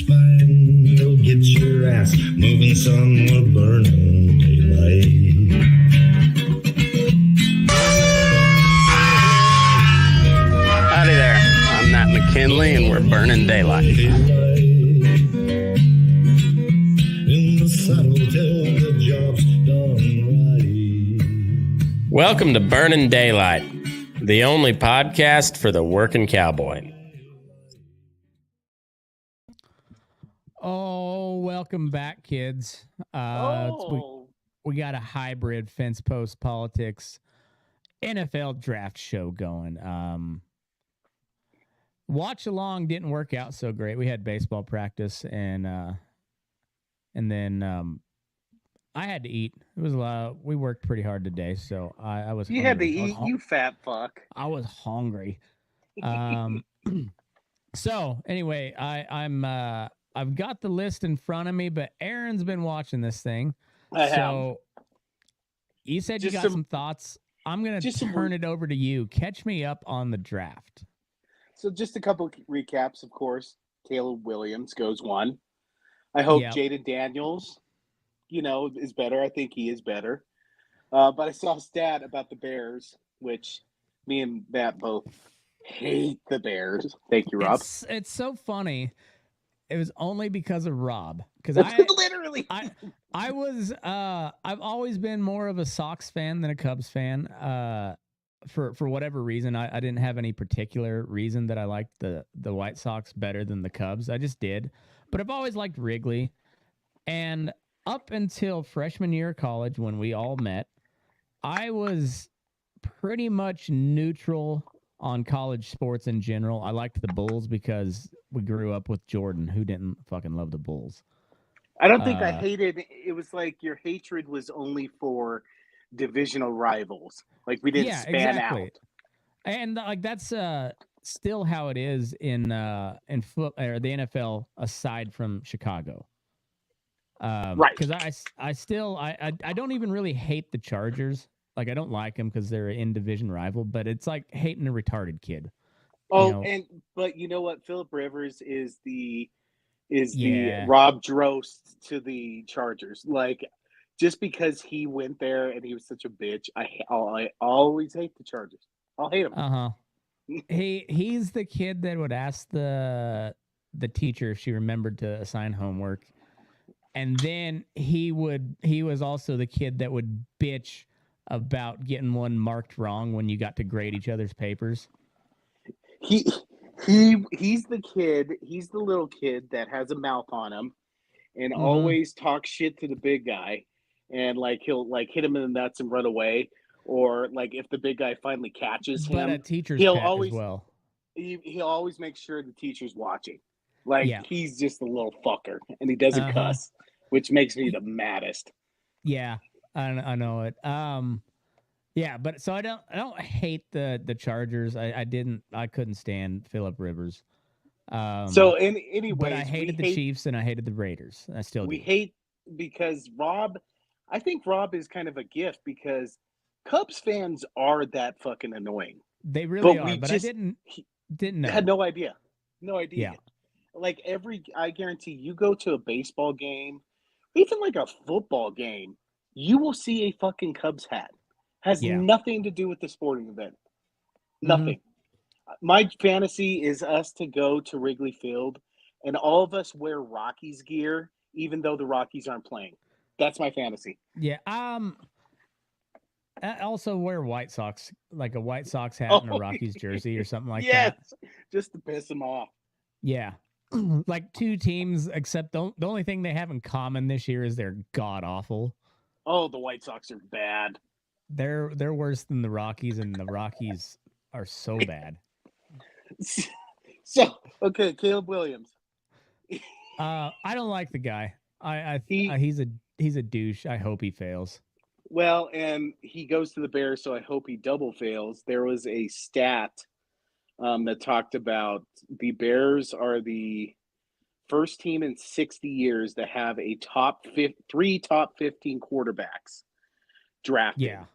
spine, you'll get your ass moving, son, we're burning daylight. Howdy there, I'm Matt McKinley and we're burning daylight. In the saddle till the job's done right. Welcome to Burnin' Daylight, the only podcast for the working cowboy. Oh, welcome back, kids. We got a hybrid fence post politics NFL draft show going. Watch along didn't work out so great. We had baseball practice and then I had to eat. It was a lot. We worked pretty hard today, so I was. You hungry. had to eat, you fat fuck. I was hungry. So anyway, I've got the list in front of me, but Aaron's been watching this thing. So you said you got some thoughts. I'm gonna turn it over to you. Catch me up on the draft. So just a couple recaps, of course. Caleb Williams goes 1. I hope Jaden Daniels, is better. I think he is better. But I saw a stat about the Bears, which me and Matt both hate the Bears. Thank you, Rob. It's so funny. It was only because of Rob. Because literally, I've always been more of a Sox fan than a Cubs fan. For whatever reason, I didn't have any particular reason that I liked the White Sox better than the Cubs. I just did. But I've always liked Wrigley. And up until freshman year of college, when we all met, I was pretty much neutral on college sports in general. I liked the Bulls because we grew up with Jordan, who didn't fucking love the Bulls. I don't think I hated. It was like your hatred was only for divisional rivals. Like we didn't span out. And like that's still how it is in foot or the NFL aside from Chicago. Right. Because I still don't even really hate the Chargers. Like I don't like them because they're an in-division rival, but it's like hating a retarded kid. Oh, but you know what? Phillip Rivers is the Rob Drost to the Chargers. Like just because he went there and he was such a bitch, I always hate the Chargers. I'll hate him. He's the kid that would ask the teacher if she remembered to assign homework, and then he was also the kid that would bitch about getting one marked wrong when you got to grade each other's papers. He's the kid. He's the little kid that has a mouth on him, and always talks shit to the big guy, and like he'll like hit him in the nuts and run away, or like if the big guy finally catches him, but a teacher's he'll pet always as well. He'll always make sure the teacher's watching. Like he's just a little fucker, and he doesn't cuss, which makes me the maddest. Yeah, I know it. Yeah, but so I don't hate the Chargers. I couldn't stand Phillip Rivers. Anyways, but I hated the Chiefs and I hated the Raiders. I still do. We hate because I think Rob is kind of a gift because Cubs fans are that fucking annoying. They really are. But I didn't know. Had no idea. Yeah. Like I guarantee you go to a baseball game, even like a football game, you will see a fucking Cubs hat. Has nothing to do with the sporting event. Nothing. My fantasy is us to go to Wrigley Field and all of us wear Rockies gear, even though the Rockies aren't playing. That's my fantasy. Yeah. I also wear White Sox, like a White Sox hat and a Rockies jersey or something like that. Yes, just to piss them off. Yeah. Like two teams, except the only thing they have in common this year is they're god-awful. Oh, the White Sox are bad. They're worse than the Rockies, and the Rockies are so bad. So, okay, Caleb Williams. I don't like the guy. He's a douche. I hope he fails. Well, and he goes to the Bears, so I hope he double fails. There was a stat that talked about the Bears are the first team in 60 years that have a three top 15 quarterbacks drafted. Yeah.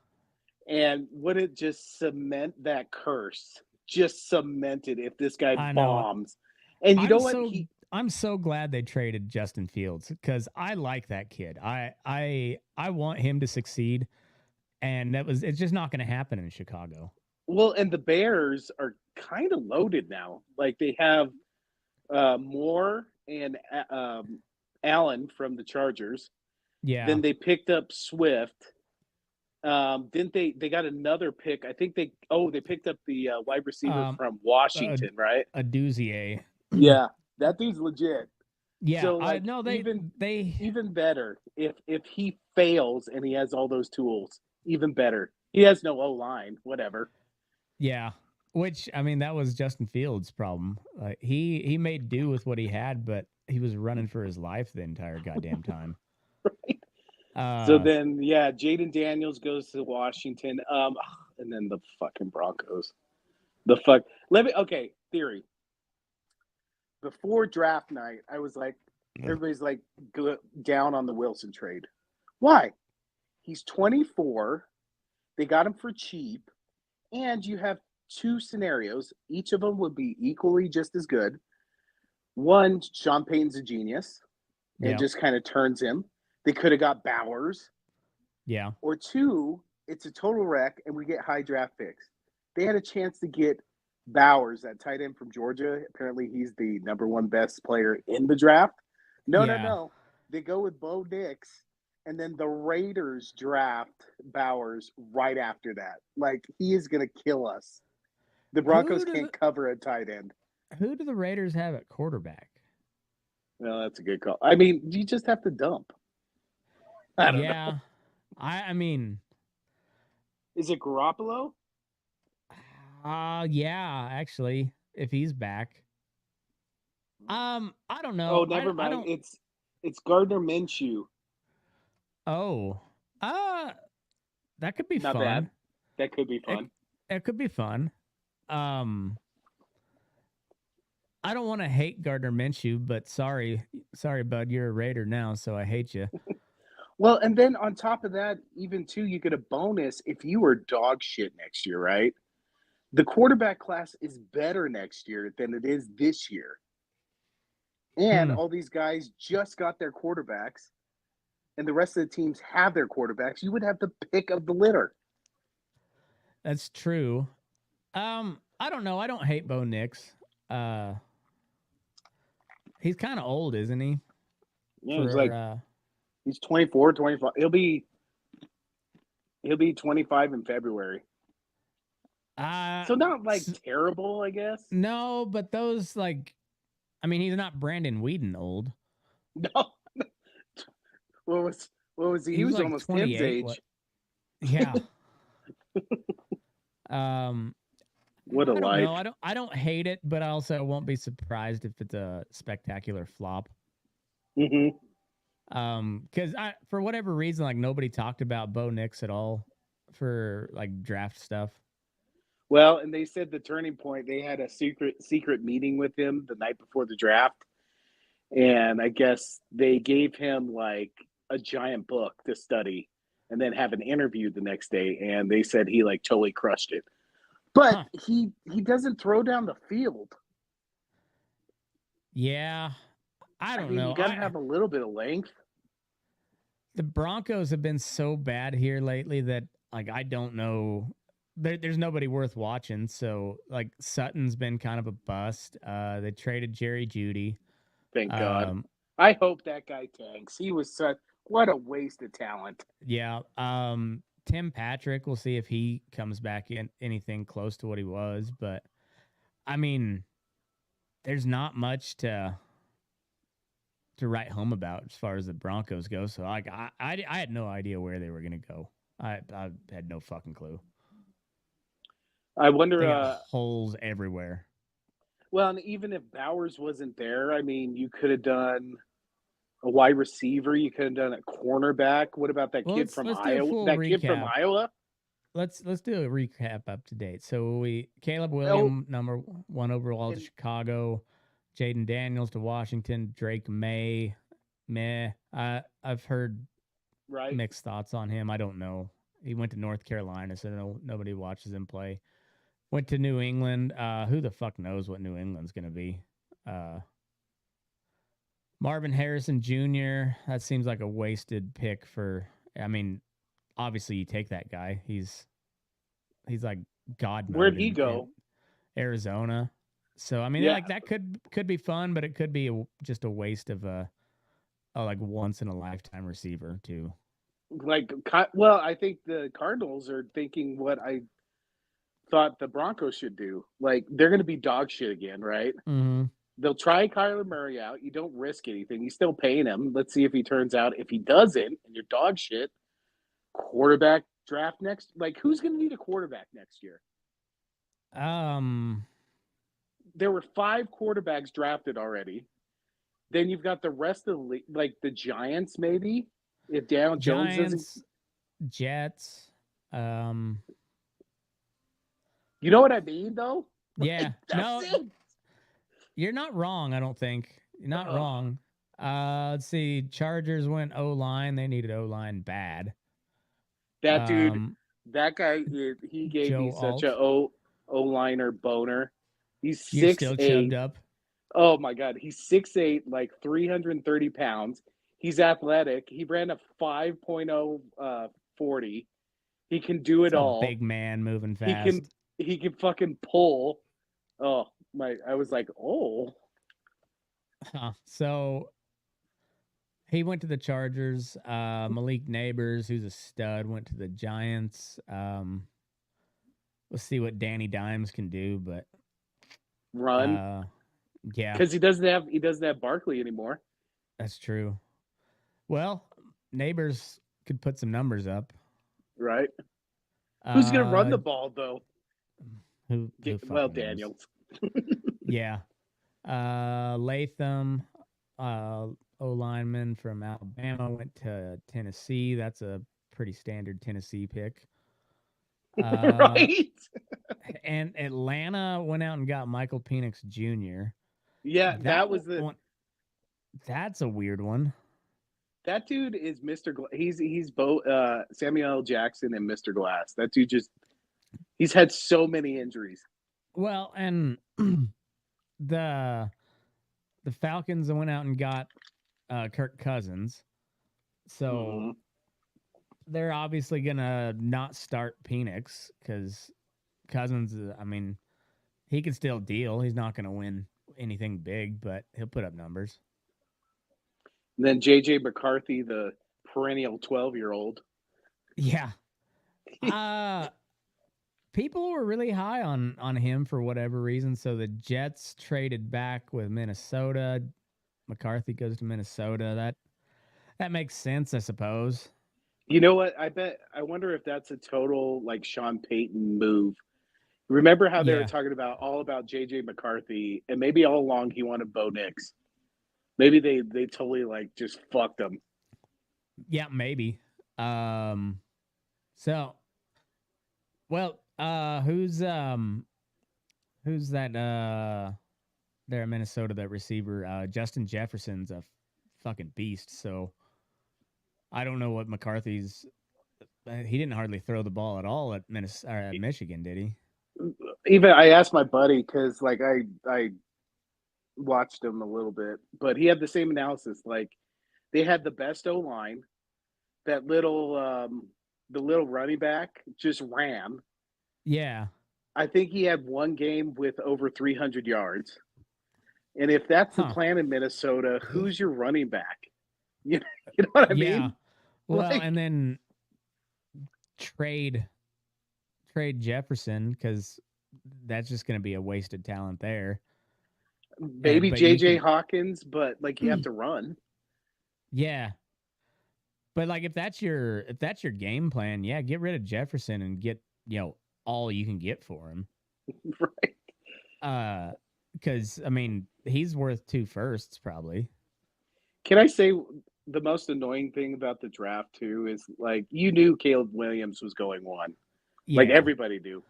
And would it just cement that curse? Just cemented if this guy bombs. And you know what? I'm so glad they traded Justin Fields because I like that kid. I want him to succeed, and it's just not going to happen in Chicago. Well, and the Bears are kind of loaded now. Like they have Moore and Allen from the Chargers. Yeah. Then they picked up Swift. Didn't they got another pick? I think they picked up the wide receiver from Washington, right? A Duzier. Yeah, that dude's legit. Yeah, so like they even better if he fails and he has all those tools, even better. He has no O-line, whatever. Yeah, which I mean that was Justin Fields' problem. He made do with what he had, but he was running for his life the entire goddamn time. Right. So then, yeah, Jaden Daniels goes to Washington, and then the fucking Broncos. Theory. Before draft night, I was like, everybody's like down on the Wilson trade. Why? He's 24. They got him for cheap, and you have two scenarios. Each of them would be equally just as good. One, Sean Payton's a genius, and just kind of turns him. They could have got Bowers. Yeah. Or two, it's a total wreck, and we get high draft picks. They had a chance to get Bowers, that tight end from Georgia. Apparently, he's the number one best player in the draft. No. They go with Bo Nix, and then the Raiders draft Bowers right after that. Like, he is going to kill us. The Broncos can't cover a tight end. Who do the Raiders have at quarterback? Well, that's a good call. I mean, you just have to dump. I don't know. I mean, is it Garoppolo? Yeah, actually, if he's back. I don't know. Oh, never mind. It's Gardner Minshew. Oh, that could be not fun. Bad. That could be fun. It could be fun. I don't want to hate Gardner Minshew, but sorry, bud, you're a Raider now, so I hate you. Well, and then on top of that, even too, you get a bonus if you were dog shit next year, right? The quarterback class is better next year than it is this year. And all these guys just got their quarterbacks, and the rest of the teams have their quarterbacks. You would have the pick of the litter. That's true. I don't know. I don't hate Bo Nix. He's kind of old, isn't he? Yeah, he's 24, 25. He'll be 25 in February. So not like terrible, I guess. No, but those he's not Brandon Whedon old. No. What was he? He was like almost Tim's age. Yeah. What a life. No, I don't hate it, but I also won't be surprised if it's a spectacular flop. Mm-hmm. Because for whatever reason, nobody talked about Bo Nix at all for draft stuff. Well, and they said the turning point, they had a secret meeting with him the night before the draft. And I guess they gave him a giant book to study and then have an interview the next day. And they said he totally crushed it. But he doesn't throw down the field. Yeah. I don't know. You got to have a little bit of length. The Broncos have been so bad here lately that I don't know. There's nobody worth watching. So Sutton's been kind of a bust. They traded Jerry Jeudy. Thank God. I hope that guy tanks. He was what a waste of talent. Yeah. Tim Patrick, we'll see if he comes back in anything close to what he was. But I mean, there's not much to write home about as far as the Broncos go. So I had no idea where they were going to go. I had no fucking clue. I wonder holes everywhere. Well, and even if Bowers wasn't there, I mean, you could have done a wide receiver. You could have done a cornerback. What about that kid from Iowa? Kid from Iowa. Let's do a recap up to date. So Caleb Williams, number 1 overall to Chicago. Jaden Daniels to Washington. Drake May, meh. I've heard mixed thoughts on him. I don't know. He went to North Carolina, so nobody watches him play. Went to New England. Who the fuck knows what New England's going to be? Marvin Harrison Jr., that seems like a wasted pick for, I mean, obviously you take that guy. He's like God Where'd mode he in go? Arizona. So I mean, Yeah, like that could be fun, but it could be just a waste of a like once in a lifetime receiver too. well, I think the Cardinals are thinking what I thought the Broncos should do. Like they're going to be dog shit again, right? Mm-hmm. They'll try Kyler Murray out. You don't risk anything. You still paying him. Let's see if he turns out. If he doesn't, and you're dog shit, quarterback draft next. Like who's going to need a quarterback next year? Um, There were 5 quarterbacks drafted already. Then you've got the rest of the league, like the Giants, maybe if Daniel Jones doesn't. Giants, Jets. Um, You know what I mean, though? yeah, That's no, it. you're not wrong. I don't think you're not Ugh. wrong. Let's see. Chargers went O line. They needed O line bad. That dude, Um, that guy, he gave me Joe such Alt, a O-liner boner. He's you're six still chubbed eight. up. Oh my god, he's 6'8", like 330 pounds. He's athletic. He ran a 5.0 40. He can do it It's a all. big man moving He can fast. he can fucking pull. Oh my! I was like, oh, Huh. So he went to the Chargers. Malik Neighbors, who's a stud, went to the Giants. Let's see what Danny Dimes can do, but run, yeah, because he doesn't have Barkley anymore, that's true. Well, Neighbors could put some numbers up. right? Who's gonna run Uh, the ball though? who Well, fucking knows? Daniels. Yeah. Latham, O lineman from Alabama, went to Tennessee. That's a pretty standard Tennessee pick. Right? And Atlanta went out and got Michael Penix Jr. Yeah, That one, that's a weird one. that dude is Mr. He's both Samuel L. Jackson and Mr. Glass. That dude he's had so many injuries. Well, and the Falcons went out and got Kirk Cousins, so they're obviously gonna not start Penix because Cousins. I mean, he can still deal. He's not gonna win anything big, but he'll put up numbers. And then J.J. McCarthy, the perennial 12-year-old. Yeah. People were really high on him for whatever reason. So the Jets traded back with Minnesota. McCarthy goes to Minnesota. That makes sense, I suppose. You know what? I wonder if that's a total like Sean Payton move. Remember how they were talking all about J.J. McCarthy, and maybe all along he wanted Bo Nix. Maybe they totally like just fucked him. Yeah, maybe. So, well, who's that? There in Minnesota, that receiver, Justin Jefferson's a fucking beast. So, I don't know what McCarthy's. He didn't hardly throw the ball at all at Michigan, did he? Even I asked my buddy because like I watched him a little bit, but he had the same analysis. Like they had the best O line. That little the little running back just ran. Yeah. I think he had one game with over 300 yards. And if that's the plan in Minnesota, who's your running back? You know what I mean? Well, and then trade Jefferson because that's just going to be a wasted talent there. Maybe JJ Hawkins, but like you have to run. Yeah. But like if that's your game plan, yeah, get rid of Jefferson and get, all you can get for him. Right. Because I mean, he's worth 2 firsts probably. Can I say the most annoying thing about the draft too is like you knew Caleb Williams was going 1. Yeah. Like everybody knew.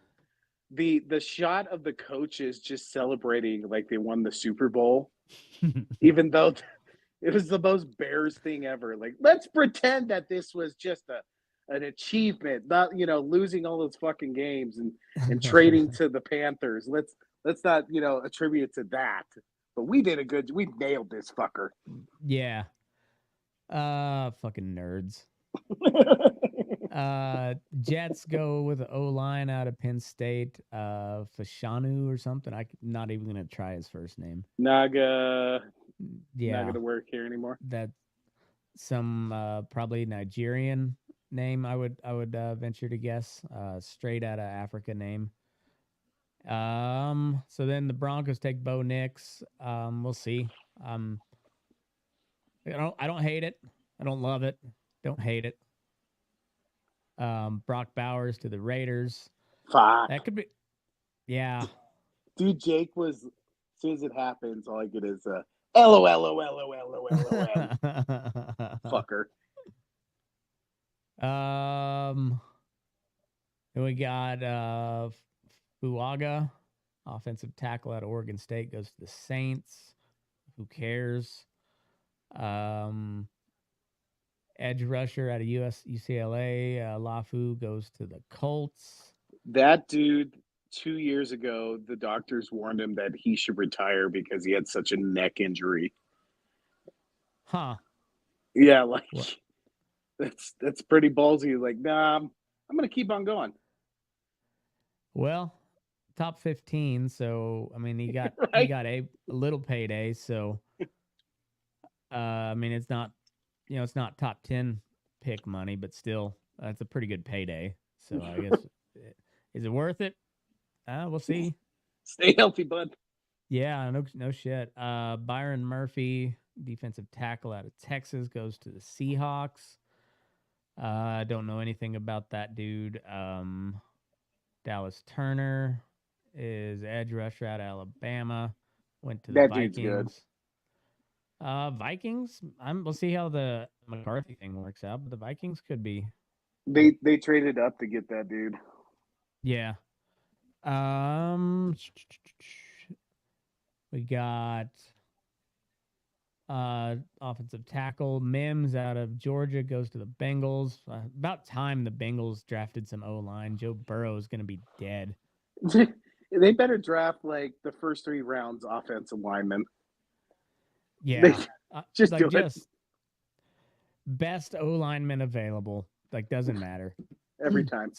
The shot of the coaches just celebrating like they won the Super Bowl, even though it was the most Bears thing ever. Like, let's pretend that this was just an achievement, not losing all those fucking games and trading to the Panthers. Let's not attribute it to that. But we nailed this fucker. Yeah. Fucking nerds. Jets go with the O-line out of Penn State. Fashanu or something. I'm not even gonna try his first name. Naga. Yeah. Not gonna work here anymore. That's some probably Nigerian name. I would venture to guess. Straight out of Africa name. So then the Broncos take Bo Nix. We'll see. I don't hate it. I don't love it. Don't hate it. Brock Bowers to the Raiders. Fuck. That could be. Yeah. Dude, Jake was. As soon as it happens, all I get is LOL. Fucker. Then we got Fuaga, offensive tackle out of Oregon State, goes to the Saints. Who cares? Edge rusher out of UCLA, Lafu goes to the Colts. That dude, 2 years ago, the doctors warned him that he should retire because he had such a neck injury. Huh. Yeah, like what? that's pretty ballsy. Like, nah, I'm gonna keep on going. Well, top 15, so I mean he got right? he got a little payday, so I mean it's not it's not top 10 pick money, but still that's a pretty good payday. So I guess is it worth it? We'll see. Stay healthy, bud. Yeah, no shit. Byron Murphy, defensive tackle out of Texas, goes to the Seahawks. I don't know anything about that dude. Dallas Turner is edge rusher out of Alabama. Went to the that Vikings. Dude's good. Vikings. We'll see how the McCarthy thing works out, but the Vikings could be. They traded up to get that dude. Yeah. We got offensive tackle Mims out of Georgia goes to the Bengals. About time the Bengals drafted some O-line. Joe Burrow is going to be dead. They better draft like the first 3 rounds offensive linemen. Yeah, just like do it. Best O-lineman available. Like doesn't matter every time.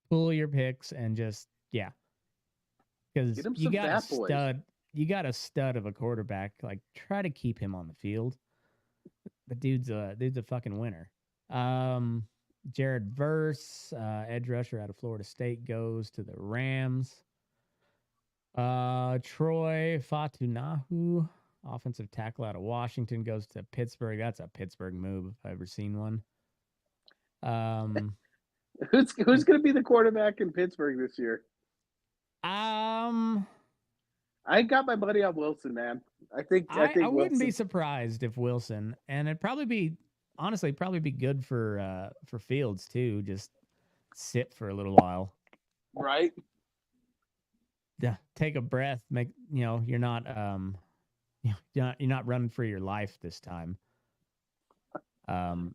Pull your picks and just because you got a stud. Boys. You got a stud of a quarterback. Like, try to keep him on the field. The dude's a fucking winner. Jared Verse, edge rusher out of Florida State, goes to the Rams. Troy Fatunahu, offensive tackle out of Washington, goes to Pittsburgh. That's a Pittsburgh move if I've ever seen one. Who's going to be the quarterback in Pittsburgh this year? I got my buddy on Wilson, man. I think I wouldn't Wilson. be surprised if Wilson, and it'd probably be good for Fields too. Just sit for a little while, right? Yeah, take a breath. Make you're not you're not running for your life this time. Dude,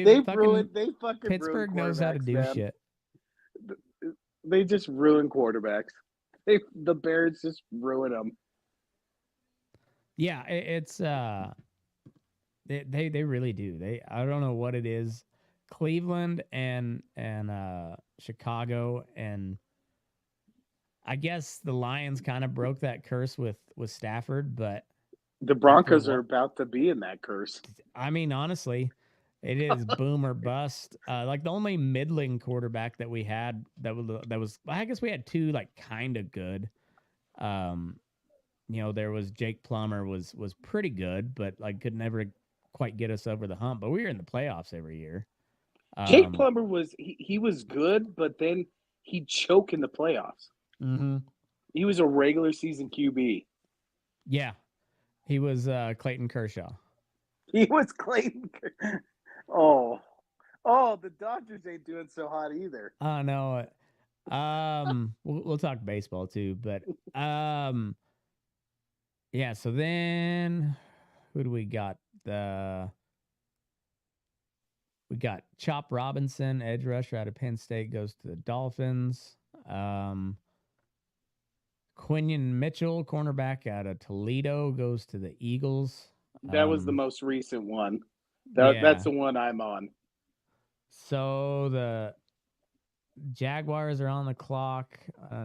they fucking Pittsburgh knows how to do shit. They just ruin quarterbacks. The Bears just ruin them. Yeah, it's they really do. I don't know what it is. Cleveland and Chicago, and I guess the Lions kind of broke that curse with Stafford, but the Broncos are about to be in that curse. I mean, honestly, it is boom or bust. Like the only middling quarterback that we had that was I guess we had two like kind of good. There was Jake Plummer was pretty good, but like could never quite get us over the hump. But we were in the playoffs every year. Jake Plummer was he was good, but then he'd choke in the playoffs. Mm-hmm. He was a regular season QB. Yeah, he was Clayton Kershaw. He was Clayton. Oh, the Dodgers ain't doing so hot either. Oh no. We'll talk baseball too, but yeah. So then, who do we got? We got Chop Robinson, edge rusher out of Penn State, goes to the Dolphins. Quinion Mitchell, cornerback out of Toledo, goes to the Eagles. That was the most recent one. Yeah. That's the one I'm on. So the Jaguars are on the clock.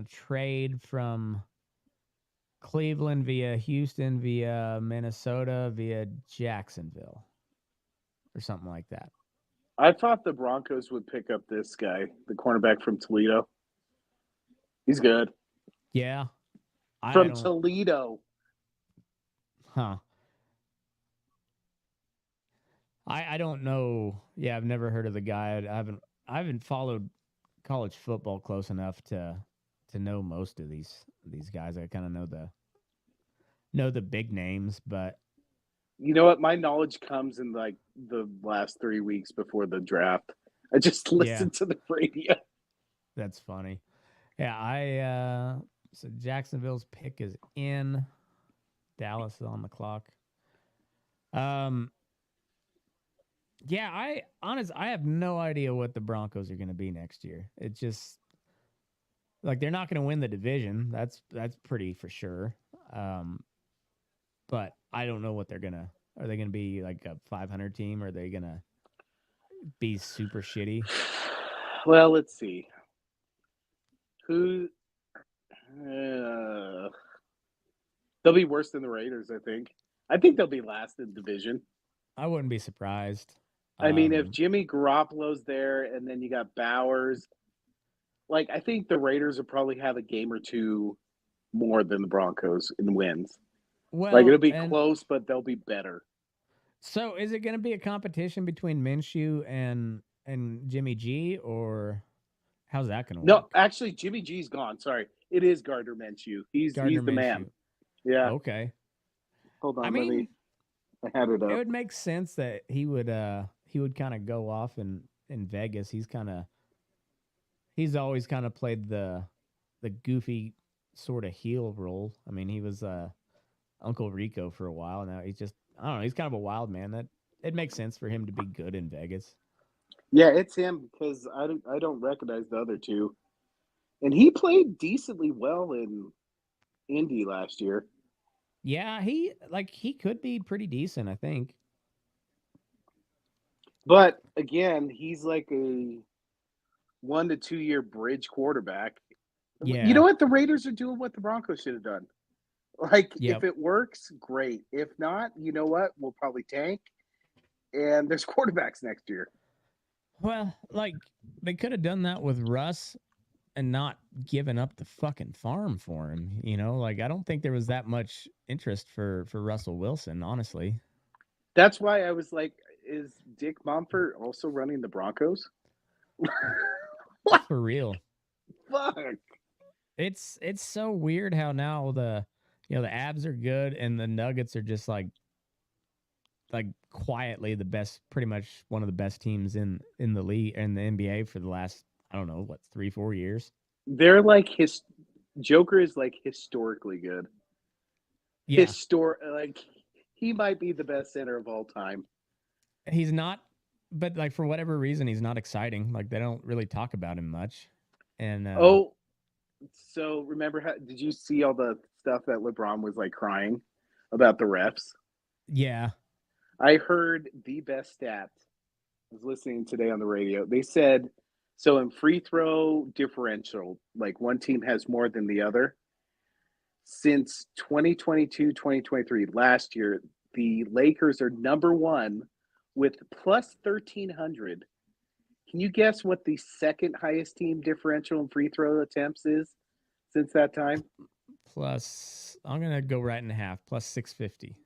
Trade from Cleveland via Houston via Minnesota via Jacksonville or something like that. I thought the Broncos would pick up this guy, the cornerback from Toledo. He's good. Yeah. From Toledo. Huh. I don't know. Yeah, I've never heard of the guy. I haven't followed college football close enough to know most of these guys. I kind of know the big names, but you know what? My knowledge comes in like the last 3 weeks before the draft. I just listened to the radio. That's funny. Yeah, so Jacksonville's pick is in. Dallas is on the clock. Yeah, I have no idea what the Broncos are going to be next year. It's just like they're not going to win the division. That's pretty for sure. But I don't know what they're going to. Are they going to be like a 500 team? Or are they going to be super shitty? Well, let's see. They'll be worse than the Raiders, I think. I think they'll be last in the division. I wouldn't be surprised. I mean, if Jimmy Garoppolo's there and then you got Bowers, like I think the Raiders will probably have a game or two more than the Broncos in wins. Well, like it'll be close, but they'll be better. So is it going to be a competition between Minshew and Jimmy G, or how's that going to work? No, actually, Jimmy G's gone. Sorry, it is Gardner Minshew. He's the man. Yeah. Okay. Hold on, I had it up. It would make sense that he would kind of go off in Vegas. He's always kind of played the goofy sort of heel role. I mean, he was Uncle Rico for a while. Now he's just, I don't know, he's kind of a wild man. That it makes sense for him to be good in Vegas. Yeah, it's him because I don't recognize the other two. And he played decently well in Indy last year. Yeah, he could be pretty decent, I think. But again, he's like a 1 to 2 year bridge quarterback. Yeah. You know what? The Raiders are doing what the Broncos should have done. Like, if it works, great. If not, you know what? We'll probably tank. And there's quarterbacks next year. Well, like, they could have done that with Russ and not given up the fucking farm for him. You know, like, I don't think there was that much interest for Russell Wilson, honestly. That's why I was like, is Dick Monfort also running the Broncos? What? For real. Fuck. It's so weird how now the Abs are good and the Nuggets are just like quietly the best, pretty much one of the best teams in the league and the NBA for the last, I don't know, 3-4 years. They're like Joker is like historically good. Yeah. Like he might be the best center of all time. He's not, but like for whatever reason, he's not exciting. Like they don't really talk about him much. And so remember did you see all the stuff that LeBron was like crying about the refs? Yeah. I heard the best stat. I was listening today on the radio. They said, so in free throw differential, like one team has more than the other. Since 2022, 2023, last year, the Lakers are number one with plus 1,300. Can you guess what the second highest team differential in free throw attempts is since that time? I'm going to go right in half, plus 650.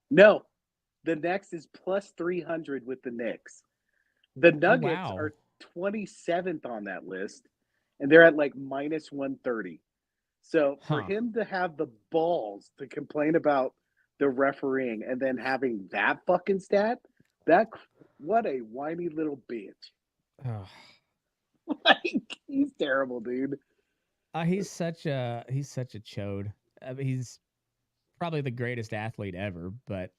No. The next is plus 300 with the Knicks. The Nuggets are 27th on that list, and they're at like minus 130. So for him to have the balls to complain about the refereeing and then having that fucking stat, what a whiny little bitch. Oh. Like, he's terrible, dude. He's such a chode. I mean, he's probably the greatest athlete ever, but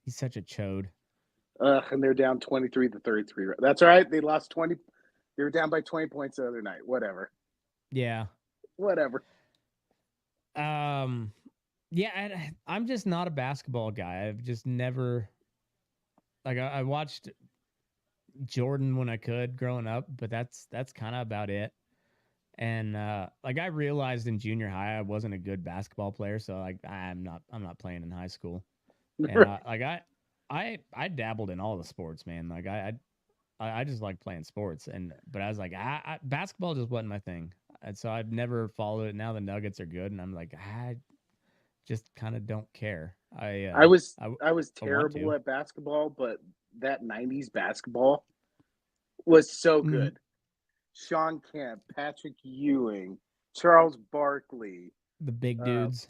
he's such a chode. And they're down 23 to 33. That's all right. They lost 20. They were down by 20 points the other night. Whatever. Yeah. Whatever. Yeah, I'm just not a basketball guy. I've just never like I watched Jordan when I could growing up, but that's kind of about it. And like I realized in junior high I wasn't a good basketball player, so like I'm not playing in high school. And I dabbled in all the sports, man. Like I just like playing sports, but I was like basketball just wasn't my thing, and so I've never followed it. Now the Nuggets are good, and I'm like I just kind of don't care. I was I want terrible to. at basketball, but that '90s basketball was so Mhm. good. Sean Kemp, Patrick Ewing, Charles Barkley, The big uh, dudes.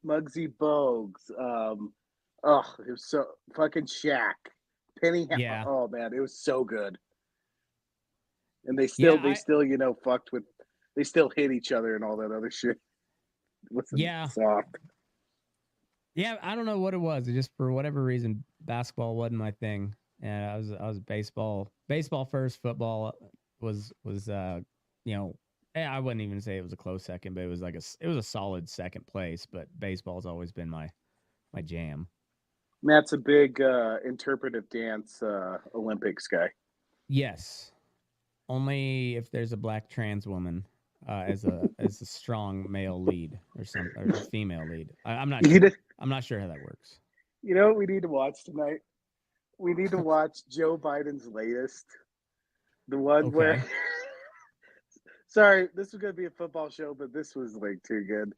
Muggsy Bogues. Oh, it was so fucking Shaq, Penny. Yeah, Oh man, it was so good. And they yeah, still, fucked with. They still hit each other and all that other shit. Wasn't yeah. soft. Yeah, I don't know what it was. It just for whatever reason, basketball wasn't my thing, and I was baseball first. Football was you know, I wouldn't even say it was a close second, but it was like it was a solid second place. But baseball's always been my jam. Matt's a big interpretive dance Olympics guy. Yes, only if there's a black trans woman as a strong male lead or a female lead. I'm not You know, sure. I'm not sure how that works. you know what we need to watch tonight? We need to watch Joe Biden's latest. The one where, Okay. sorry, this was going to be a football show, but this was like too good.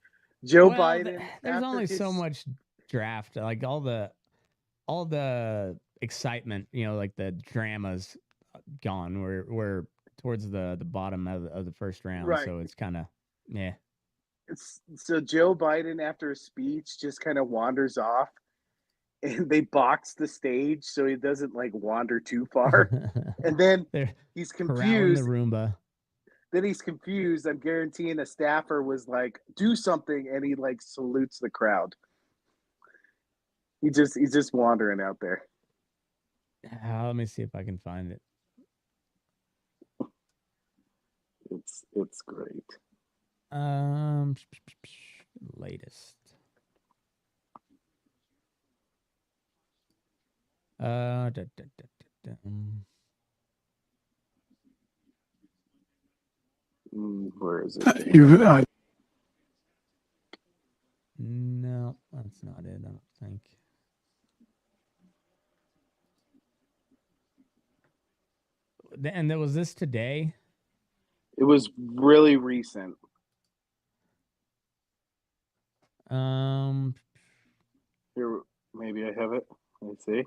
Joe Well, Biden, there's after only so his, much draft, like all the excitement, like the drama's gone. We're towards the bottom of the first round, right. so it's kind of yeah. So Joe Biden, after a speech, just kind of wanders off and they box the stage so he doesn't like wander too far. And then They're he's corralling the confused. Roomba. Then he's confused. I'm guaranteeing a staffer was like, "Do something," and he like salutes the crowd. He's just wandering out there. Let me see if I can find it. It's great. Um, latest. Da, da, da, da, Where is it? No, that's not it. I don't think. And there was this today. It was really recent. Here, maybe I have it. Let's see.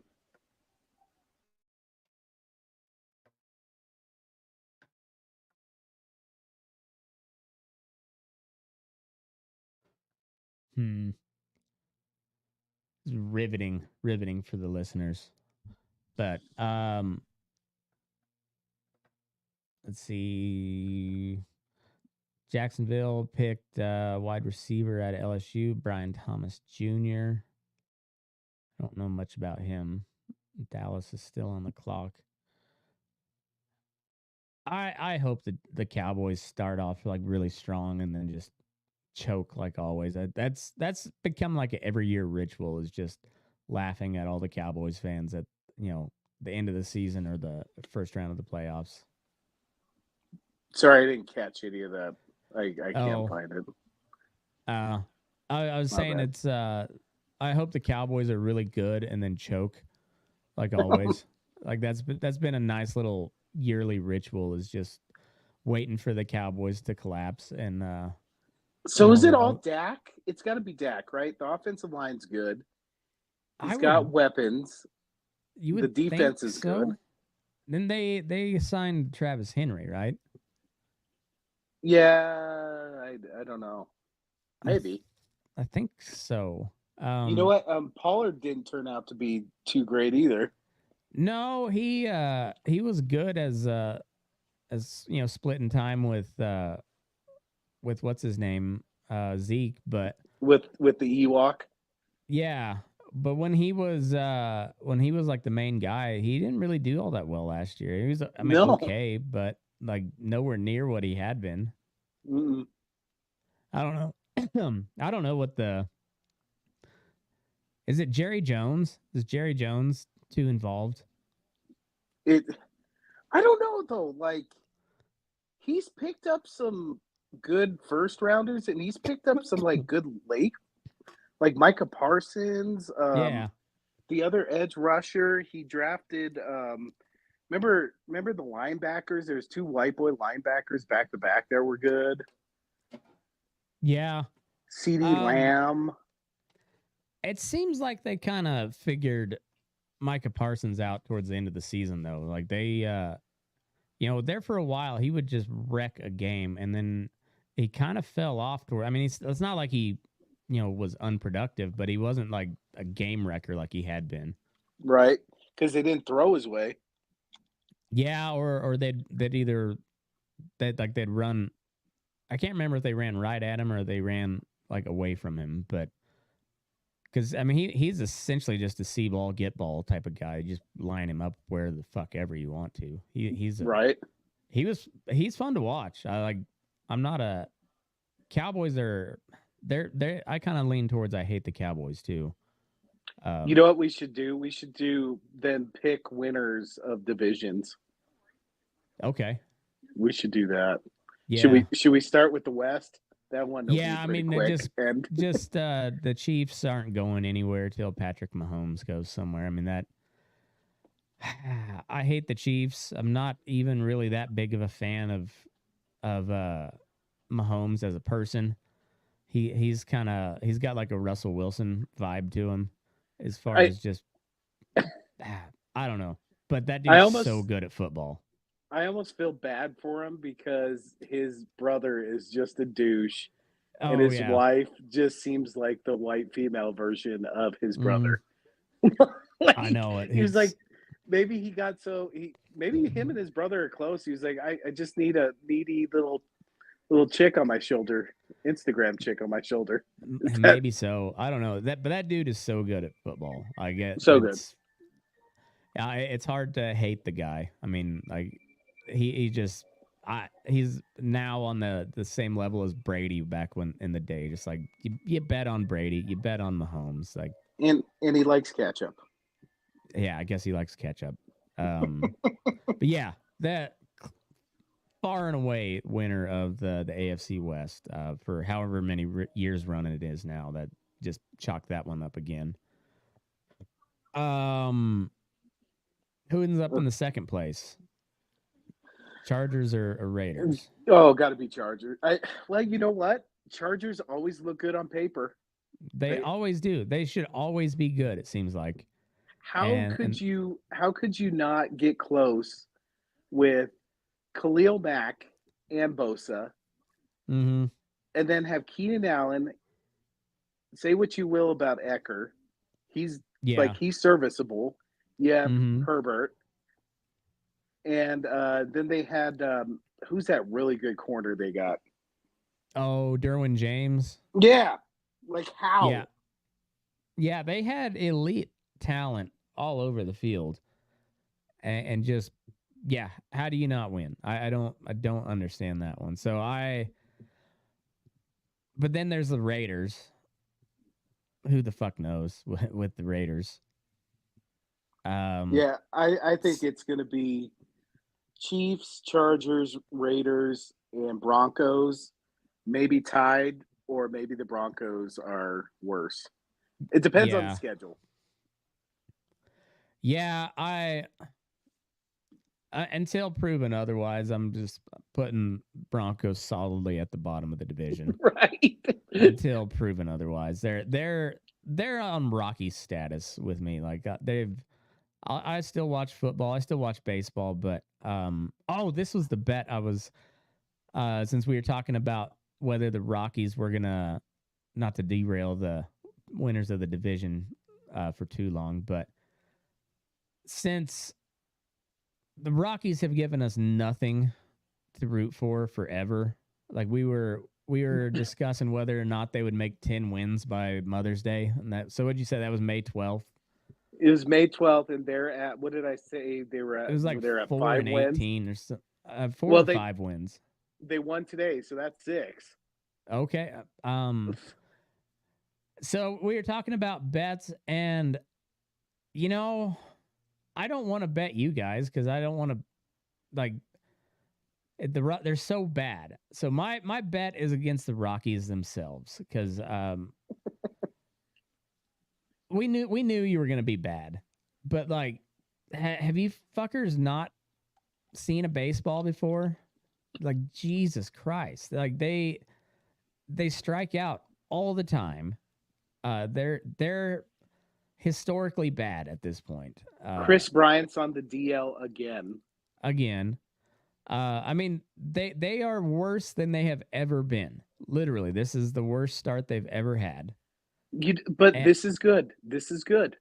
It's riveting for the listeners. But let's see. Jacksonville picked wide receiver at LSU, Brian Thomas Jr. I don't know much about him. Dallas is still on the clock. I hope that the Cowboys start off like really strong and then just choke like always. That's become like an every year ritual, is just laughing at all the Cowboys fans at the end of the season or the first round of the playoffs. Sorry, I didn't catch any of that. I can't Oh, find it. I was My saying bad. it's I hope the Cowboys are really good and then choke like always. Like that's been a nice little yearly ritual, is just waiting for the Cowboys to collapse and So is it all all Dak? It's got to be Dak, right? The offensive line's good. I He's got would weapons. you The would think defense is good. so. Then they signed Travis Henry, right? Yeah, I don't know. Maybe. I think so. You know what? Pollard didn't turn out to be too great either. No, he was good as splitting time with what's his name, Zeke, but With the Ewok. yeah, but when he was like the main guy, he didn't really do all that well last year. He was, I mean, No. okay, but like nowhere near what he had been. Mm-mm. I don't know. I don't know what is it Jerry Jones? Is Jerry Jones too involved? I don't know though. Like, he's picked up some good first rounders, and he's picked up some like good late, like Micah Parsons. Yeah. The other edge rusher he drafted. Remember the linebackers? There's two white boy linebackers back to back that were good. Yeah. CeeDee Lamb. It seems like they kind of figured Micah Parsons out towards the end of the season, though. Like they, there for a while, he would just wreck a game, and then he kind of fell off. I mean, it's not like he, was unproductive, but he wasn't like a game wrecker like he had been. Right, because they didn't throw his way. Yeah, or they'd run. I can't remember if they ran right at him or they ran like away from him, but because I mean he's essentially just a see ball get ball type of guy. You just line him up where the fuck ever you want to. He's right. He's fun to watch. I'm not a Cowboys are they're I kind of lean towards I hate the Cowboys too. You know what we should do? We should then pick winners of divisions. Okay. We should do that. Yeah. Should we start with the West? That one. Yeah, I mean, just the Chiefs aren't going anywhere till Patrick Mahomes goes somewhere. I mean that. I hate the Chiefs. I'm not even really that big of a fan of Mahomes as a person. He's got like a Russell Wilson vibe to him, as far as just I don't know, but that dude's so good at football. I almost feel bad for him because his brother is just a douche, and his wife just seems like the white female version of his brother. Like, I know it. He was like, maybe maybe him and his brother are close. He was like, I just need a needy little chick on my shoulder, Instagram chick on my shoulder. Maybe so. I don't know but that dude is so good at football. I get so good. It's hard to hate the guy. I mean, like. He's now on the same level as Brady back when in the day. Just like you bet on Brady, you bet on Mahomes, like and he likes ketchup. Yeah, I guess he likes ketchup. But yeah, that far and away winner of the AFC West for however many years running it is now. That just chalked that one up again. Who ends up in the second place? Chargers or Raiders? Oh, got to be Chargers. You know what? Chargers always look good on paper. They always do. They should always be good. It seems like. How could you not get close with Khalil Mack and Bosa, and then have Keenan Allen? Say what you will about Ecker, he's serviceable. Yeah, Herbert. And then they had who's that really good corner they got? Oh, Derwin James. Yeah, like how? Yeah, they had elite talent all over the field, and just how do you not win? I don't understand that one. But then there's the Raiders. Who the fuck knows with the Raiders? I think it's going to be Chiefs, Chargers, Raiders, and Broncos, maybe tied, or maybe the Broncos are worse. It depends on the schedule. Yeah, until proven otherwise, I'm just putting Broncos solidly at the bottom of the division. Right. Until proven otherwise. They're on Rocky status with me. Like I still watch football. I still watch baseball, but this was the bet I was since we were talking about whether the Rockies were gonna, not to derail the winners of the division for too long, but since the Rockies have given us nothing to root for forever, like we were discussing whether or not they would make 10 wins by Mother's Day, and so what'd you say that was May 12th? It was May 12th, and they're at, what did I say? They were at, it was like they're at 4 and 18 wins. or so, 4 or 5 wins. They won today, so that's 6. Okay. So we were talking about bets, and I don't want to bet you guys because I don't want to like they're so bad. So my bet is against the Rockies themselves because we knew you were gonna be bad, but like, have you fuckers not seen a baseball before? Like Jesus Christ, like they strike out all the time. They're historically bad at this point. Chris Bryant's on the DL again. Again. I mean, they are worse than they have ever been. Literally, this is the worst start they've ever had. This is good. This is good.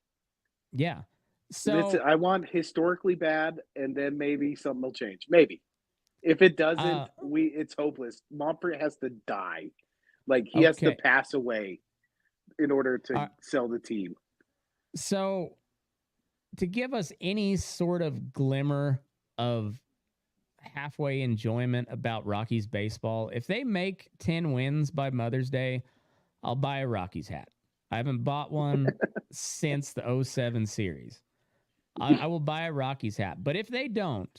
Yeah. So I want historically bad, and then maybe something will change. Maybe. If it doesn't, it's hopeless. Montfort has to die. Like he has to pass away in order to sell the team. So to give us any sort of glimmer of halfway enjoyment about Rockies baseball, if they make 10 wins by Mother's Day, I'll buy a Rockies hat. I haven't bought one since the 07 series. I will buy a Rockies hat. But if they don't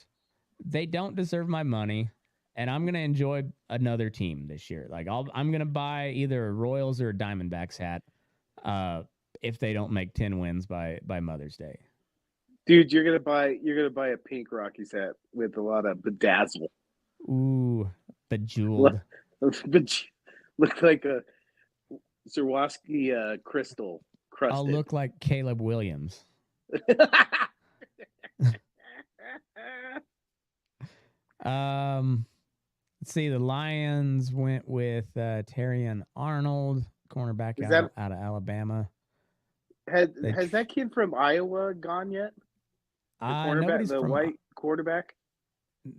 deserve my money, and I'm going to enjoy another team this year. Like I'm going to buy either a Royals or a Diamondbacks hat if they don't make 10 wins by Mother's Day. Dude, you're gonna buy a pink Rockies hat with a lot of bedazzle. Ooh, bejeweled. Look like a Swarovski crystal crusted. I'll look like Caleb Williams. Let's see. The Lions went with Terrion Arnold, cornerback out of Alabama. Has that kid from Iowa gone yet? The cornerback, the white quarterback?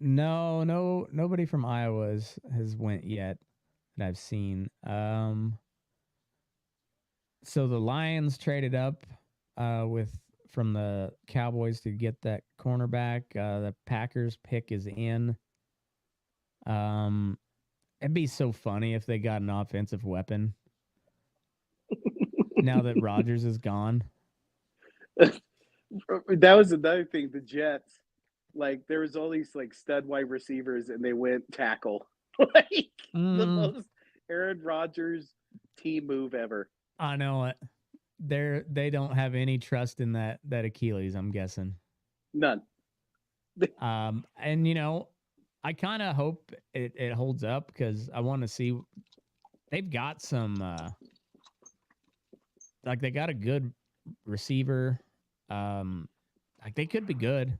No, nobody from Iowa has went yet that I've seen. So the Lions traded up from the Cowboys to get that cornerback. The Packers pick is in. It'd be so funny if they got an offensive weapon now that Rodgers is gone. That was another thing. The Jets, like, there was all these like stud wide receivers, and they went tackle. Like the most Aaron Rodgers team move ever. I know it. They don't have any trust in that Achilles, I'm guessing. None. And I kind of hope it holds up because I want to see. They've got some, like they got a good receiver. Like they could be good.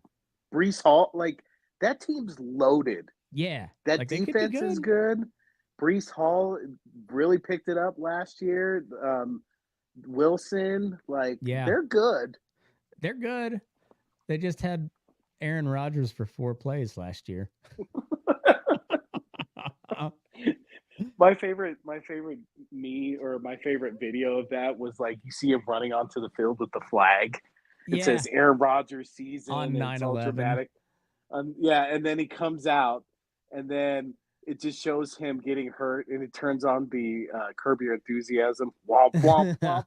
Breece Hall, like that team's loaded. Yeah, that like defense is good. Breece Hall really picked it up last year. Wilson, like they're good. They're good. They just had Aaron Rodgers for 4 plays last year. My favorite video of that was like you see him running onto the field with the flag. It says Aaron Rodgers season on 9/11. Dramatic. And then he comes out, and then it just shows him getting hurt, and it turns on the Curb Your Enthusiasm. Womp womp womp.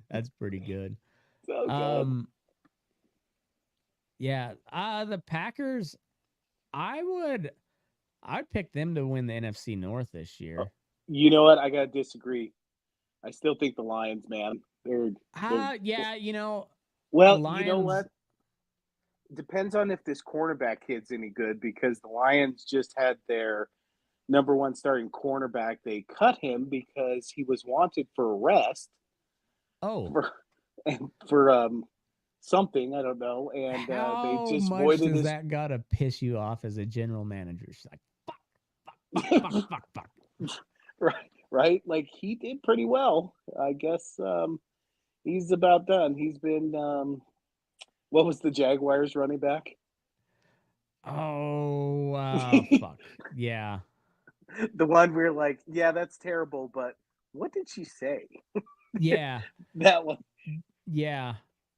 That's pretty good. So good. Yeah. The Packers, I'd pick them to win the NFC North this year. You know what? I gotta disagree. I still think the Lions, man. Well, you know what? Depends on if this cornerback kid's any good, because the Lions just had their number one starting cornerback. They cut him because he was wanted for arrest. For something, I don't know. And they just voided his... that gotta piss you off as a general manager? She's like, fuck. Right? Like, he did pretty well. I guess he's about done. He's been what was the Jaguars running back? Oh, fuck. Yeah. The one where like, yeah, that's terrible, but what did she say? Yeah. That one. Yeah.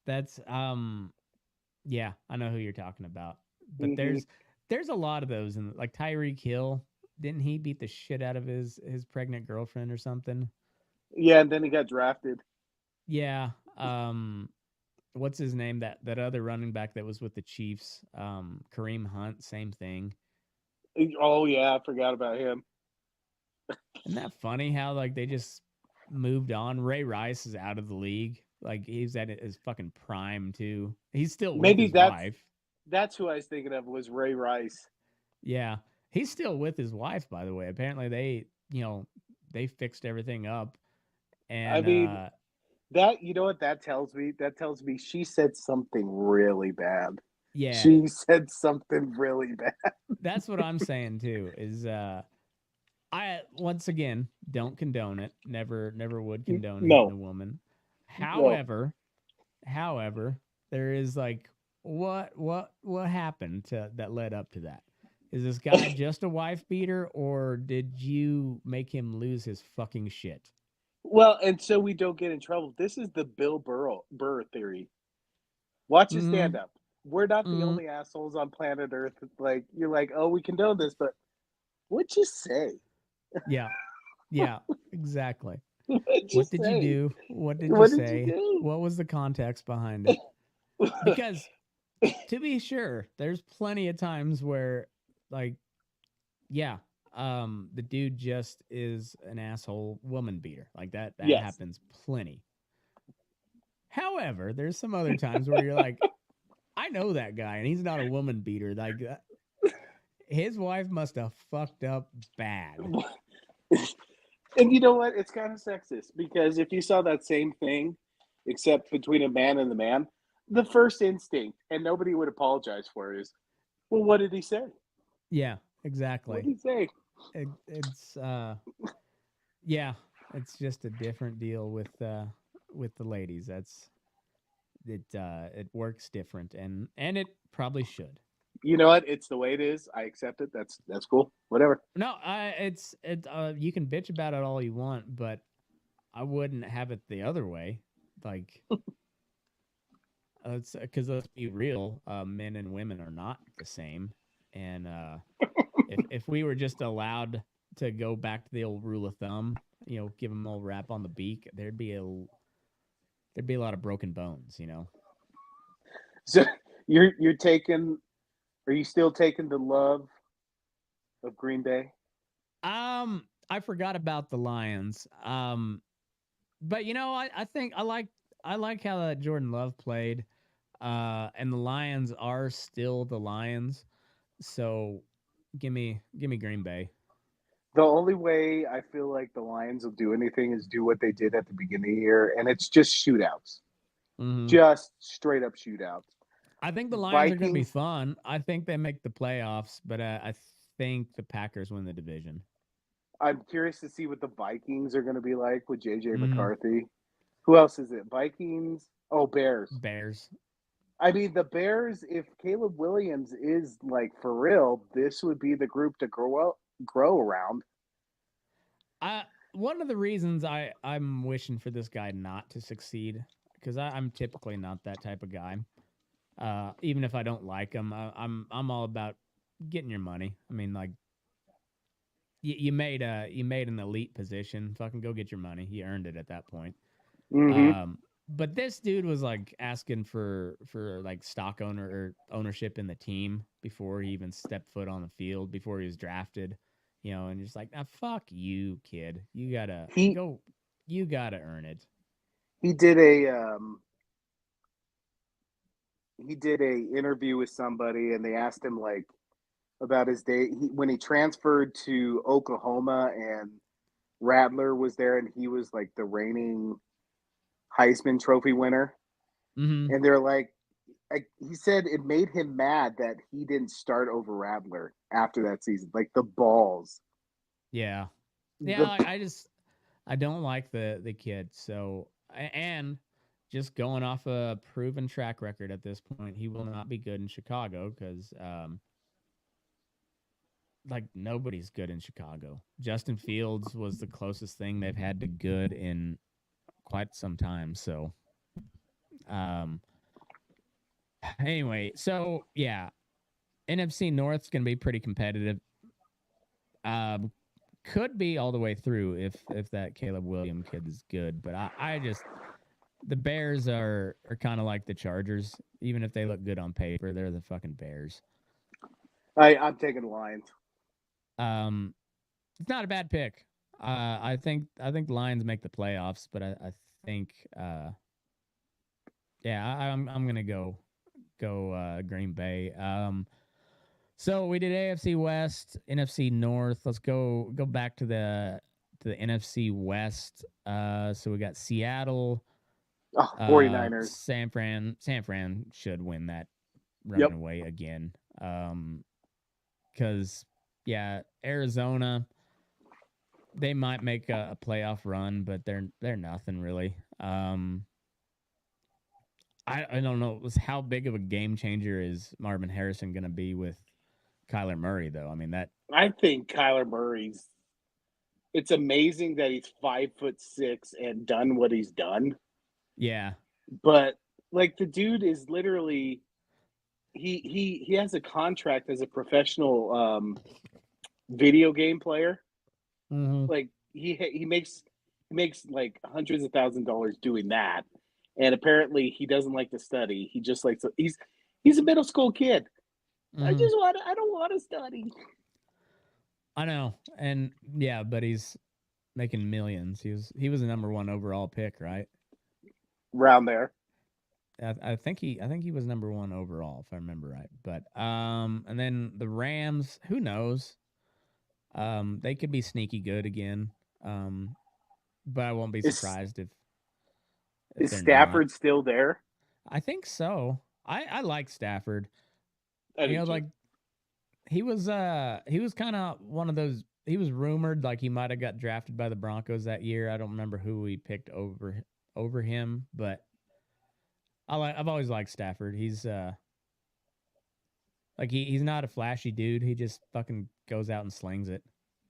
That's yeah, I know who you're talking about. But there's a lot of those, and like Tyreek Hill, didn't he beat the shit out of his pregnant girlfriend or something? Yeah, and then he got drafted. Yeah. What's his name? That other running back that was with the Chiefs, Kareem Hunt, same thing. Oh yeah, I forgot about him. Isn't that funny how like they just moved on? Ray Rice is out of the league. Like he's at his fucking prime too. He's still with Maybe his wife. that's who I was thinking of was Ray Rice. Yeah. He's still with his wife, by the way. Apparently they fixed everything up. I And mean, that you know what that tells me? That tells me she said something really bad. yeah, She said something really bad. that's what I'm saying too. Is I once again don't condone it. Never would condone hitting No, a woman. no. However, there is like what happened to that led up to that? Is this guy just a wife beater, or did you make him lose his fucking shit? Well, and so we don't get in trouble. This is the Burr theory. Watch his stand Mm, up. We're not the mm, only assholes on planet Earth. Like you're like, oh, we condone this, but what'd you say? yeah, yeah, exactly. What'd you What did you say? do? What did you What did you say? do? What was the context behind it? Because to be sure, there's plenty of times where, like, yeah, the dude just is an asshole woman beater. Like that Yes. happens plenty. However, there's some other times where you're like, I know that guy, and he's not a woman beater. Like, his wife must have fucked up bad. And you know what? It's kind of sexist because if you saw that same thing, except between a man and the man, the first instinct, and nobody would apologize for it, is, well, what did he say? Yeah, What exactly. did he say? It's yeah, it's just a different deal with the ladies. It works different, and it probably should. You know what? It's the way it is. I accept it. That's cool. Whatever. No, you can bitch about it all you want, but I wouldn't have it the other way. Like, it's because let's be real, men and women are not the same, and if we were just allowed to go back to the old rule of thumb, give them a old rap on the beak, there'd be a lot of broken bones, So you're taking. Are you still taking the love of Green Bay? I forgot about the Lions. But I think I like how Jordan Love played. And the Lions are still the Lions. So give me Green Bay. The only way I feel like the Lions will do anything is do what they did at the beginning of the year, and it's just shootouts, Hmm. just straight up shootouts. I think the Lions are going to be Vikings. fun. I think they make the playoffs, but I think the Packers win the division. I'm curious to see what the Vikings are going to be like with JJ Mm, McCarthy. Who else is it? Vikings. Oh, Bears. Bears. I mean, the Bears. If Caleb Williams is like for real, this would be the group to grow around. I One of the reasons I'm wishing for this guy not to succeed because I'm typically not that type of guy. Even if I don't like him, I'm all about getting your money. I mean, like you made an elite position. Fucking go get your money. You earned it at that point. Mm-hmm. But this dude was like asking for like stock ownership in the team before he even stepped foot on the field, before he was drafted. And just like, fuck you, kid. He You gotta earn it. he did a interview with somebody, and they asked him like about his day when he transferred to Oklahoma, and Rattler was there, and he was like the reigning Heisman Trophy winner. Mm-hmm. And they're like, he said it made him mad that he didn't start over Rattler after that season. Like the balls, Yeah. Yeah, the I don't like the kid. So and just going off a proven track record at this point, he will not be good in Chicago because like nobody's good in Chicago. Justin Fields was the closest thing they've had to good in quite some time. So um anyway, so yeah, NFC North's gonna be pretty competitive. Could be all the way through if that Caleb Williams kid is good, but I just the Bears are kind of like the Chargers. Even if they look good on paper, they're the fucking Bears. I'm taking the Lions. It's not a bad pick. I think the Lions make the playoffs, but I think I'm gonna go Green Bay. So we did AFC West, NFC North. Let's go back to the NFC West. So we got Seattle, 49ers. San Fran should win that running Yep. away again. Because Arizona, they might make a playoff run, but they're nothing really. I don't know how big of a game changer is Marvin Harrison going to be with Kyler Murray, though. I mean I think Kyler Murray's. It's amazing that he's 5'6" and done what he's done. Yeah, but like the dude is literally, he has a contract as a professional video game player. mm-hmm. Like he makes like hundreds of $1,000s doing that, and apparently he doesn't like to study. He just likes to, he's a middle school kid. Mm-hmm. I don't want to study. I know, and yeah, but he's making millions. He was the number 1 overall pick, right? Around there. I think he was number 1 overall, if I remember right. But and then the Rams, who knows? They could be sneaky good again. But I won't be surprised if is they're Stafford not. still there? I think so. I like Stafford. Like he was kind of one of those. He was rumored like he might have got drafted by the Broncos that year. I don't remember who we picked over him, but I've always liked Stafford. He's like he's not a flashy dude. He just fucking goes out and slings it.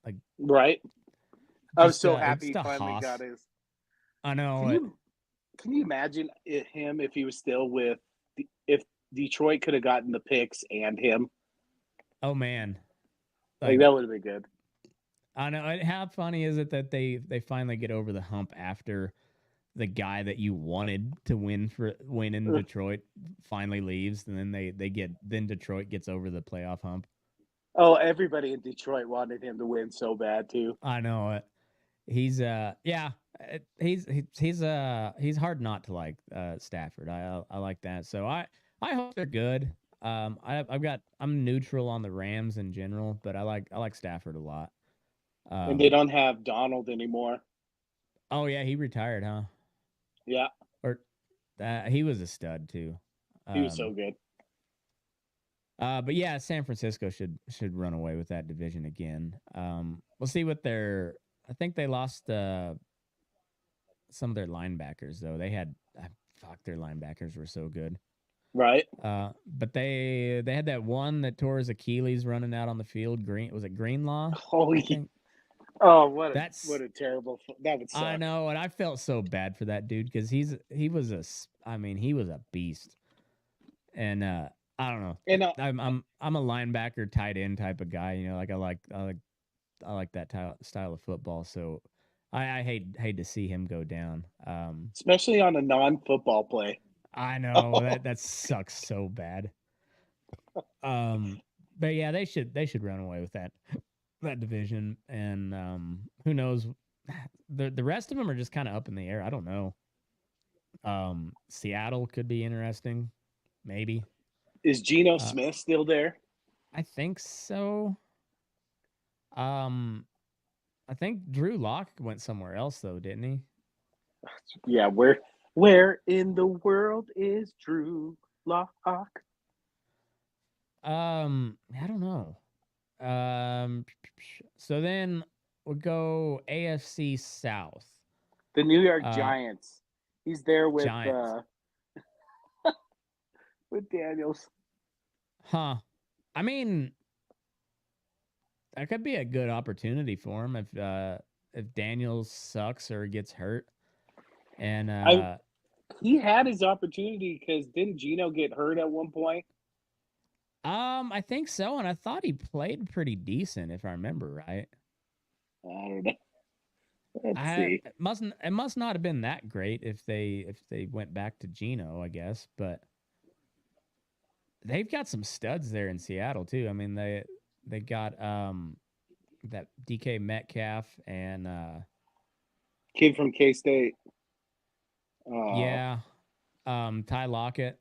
Like right. I was so happy he finally got his. I know. Can you imagine him if he was still with if Detroit could have gotten the picks and him? Oh man, like that would have been good. I know. How funny is it that they finally get over the hump after the guy that you wanted to win in Detroit finally leaves, and then Detroit gets over the playoff hump. Oh, everybody in Detroit wanted him to win so bad too. I know it. He's he's hard not to like Stafford. I like that. So I hope they're good. I'm neutral on the Rams in general, but I like Stafford a lot. And they don't have Donald anymore. Oh yeah, he retired, huh? Yeah. Or he was a stud too. He was so good. But yeah, San Francisco should run away with that division again. We'll see what their. I think they lost some of their linebackers though. They had their linebackers were so good. Right. But they had that one that tore his Achilles running out on the field. Was it Greenlaw? Oh, what a terrible. That would suck. I know, and I felt so bad for that dude because he was a beast, and I don't know. And I'm a linebacker, tight end type of guy. Like I like that style of football. So I hate to see him go down. Especially on a non-football play. I know that sucks so bad. But yeah, they should run away with that division, and who knows? The rest of them are just kind of up in the air. I don't know. Seattle could be interesting, maybe. Is Geno Smith still there? I think so. I think Drew Lock went somewhere else though, didn't he? Yeah, where in the world is Drew Lock? I don't know. So then we'll go AFC South. The New York Giants. He's there with with Daniels. Huh. I mean, that could be a good opportunity for him if Daniels sucks or gets hurt. And he had his opportunity because didn't Geno get hurt at one point? I think so, and I thought he played pretty decent, if I remember right. I don't know. Let's see. It must not have been that great if they went back to Geno, I guess, but they've got some studs there in Seattle too. I mean they got that DK Metcalf and Kid from K State. yeah, Ty Lockett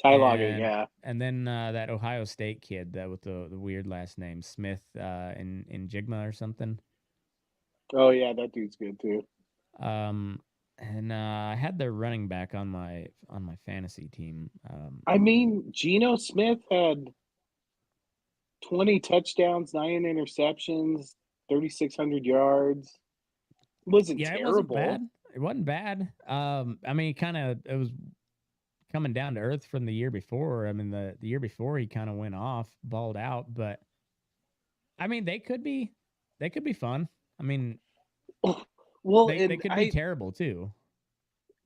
Ty Loggett, and yeah. and then that Ohio State kid that with the weird last name Smith in Jigma or something. Oh yeah, that dude's good too. And I had their running back on my fantasy team. I mean, Geno Smith had 20 touchdowns, 9 interceptions, 3,600 yards. It wasn't Yeah, it wasn't terrible. bad. It wasn't bad. I mean, it was coming down to earth from the year before. I mean, the year before he kind of went off, balled out, but I mean, they could be fun. I mean, Well, they and could be terrible too.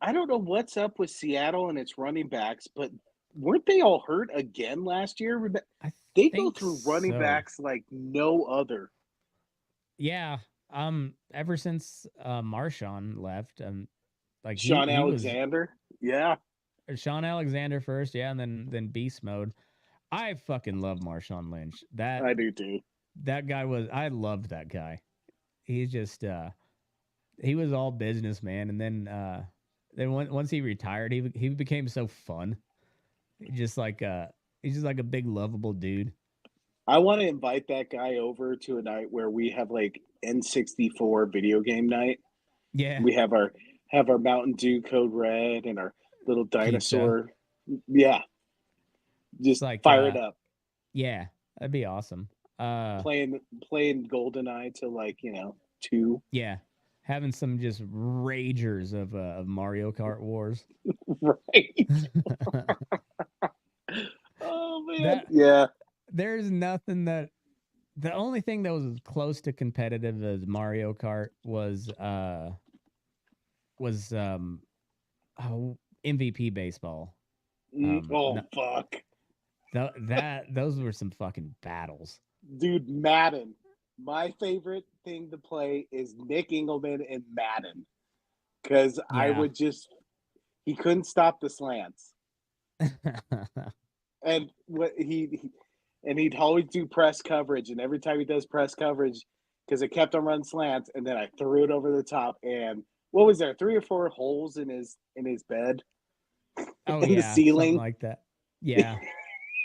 I don't know what's up with Seattle and its running backs, but weren't they all hurt again last year? I They go think through running so. backs like no other. Yeah. Ever since Marshawn left, like Sean he was Alexander. Yeah. Sean Alexander first, yeah, and then beast mode. I fucking love Marshawn Lynch. I do too. That guy was I loved that guy. He's just he was all business, man, and then once he retired, he became so fun. Just like he's just like a big lovable dude. I want to invite that guy over to a night where we have like N64 video game night. Yeah. We have our Mountain Dew Code Red and our little Pizza. dinosaur. Yeah. Just like fire it up. Yeah, that'd be awesome. Playing GoldenEye to like, 2. Yeah. Having some just ragers of Mario Kart Wars. Right. Oh man. That Yeah. there's nothing that the only thing that was as close to competitive as Mario Kart was MVP baseball. Fuck. Those were some fucking battles. Dude, Madden. My favorite thing to play is Nick Engelman in Madden. Because I would just he couldn't stop the slants. And he'd always do press coverage, and every time he does press coverage, because it kept on running slants, and then I threw it over the top, and what was there, 3 or 4 holes in his bed? Oh in the ceiling, something like that. Yeah.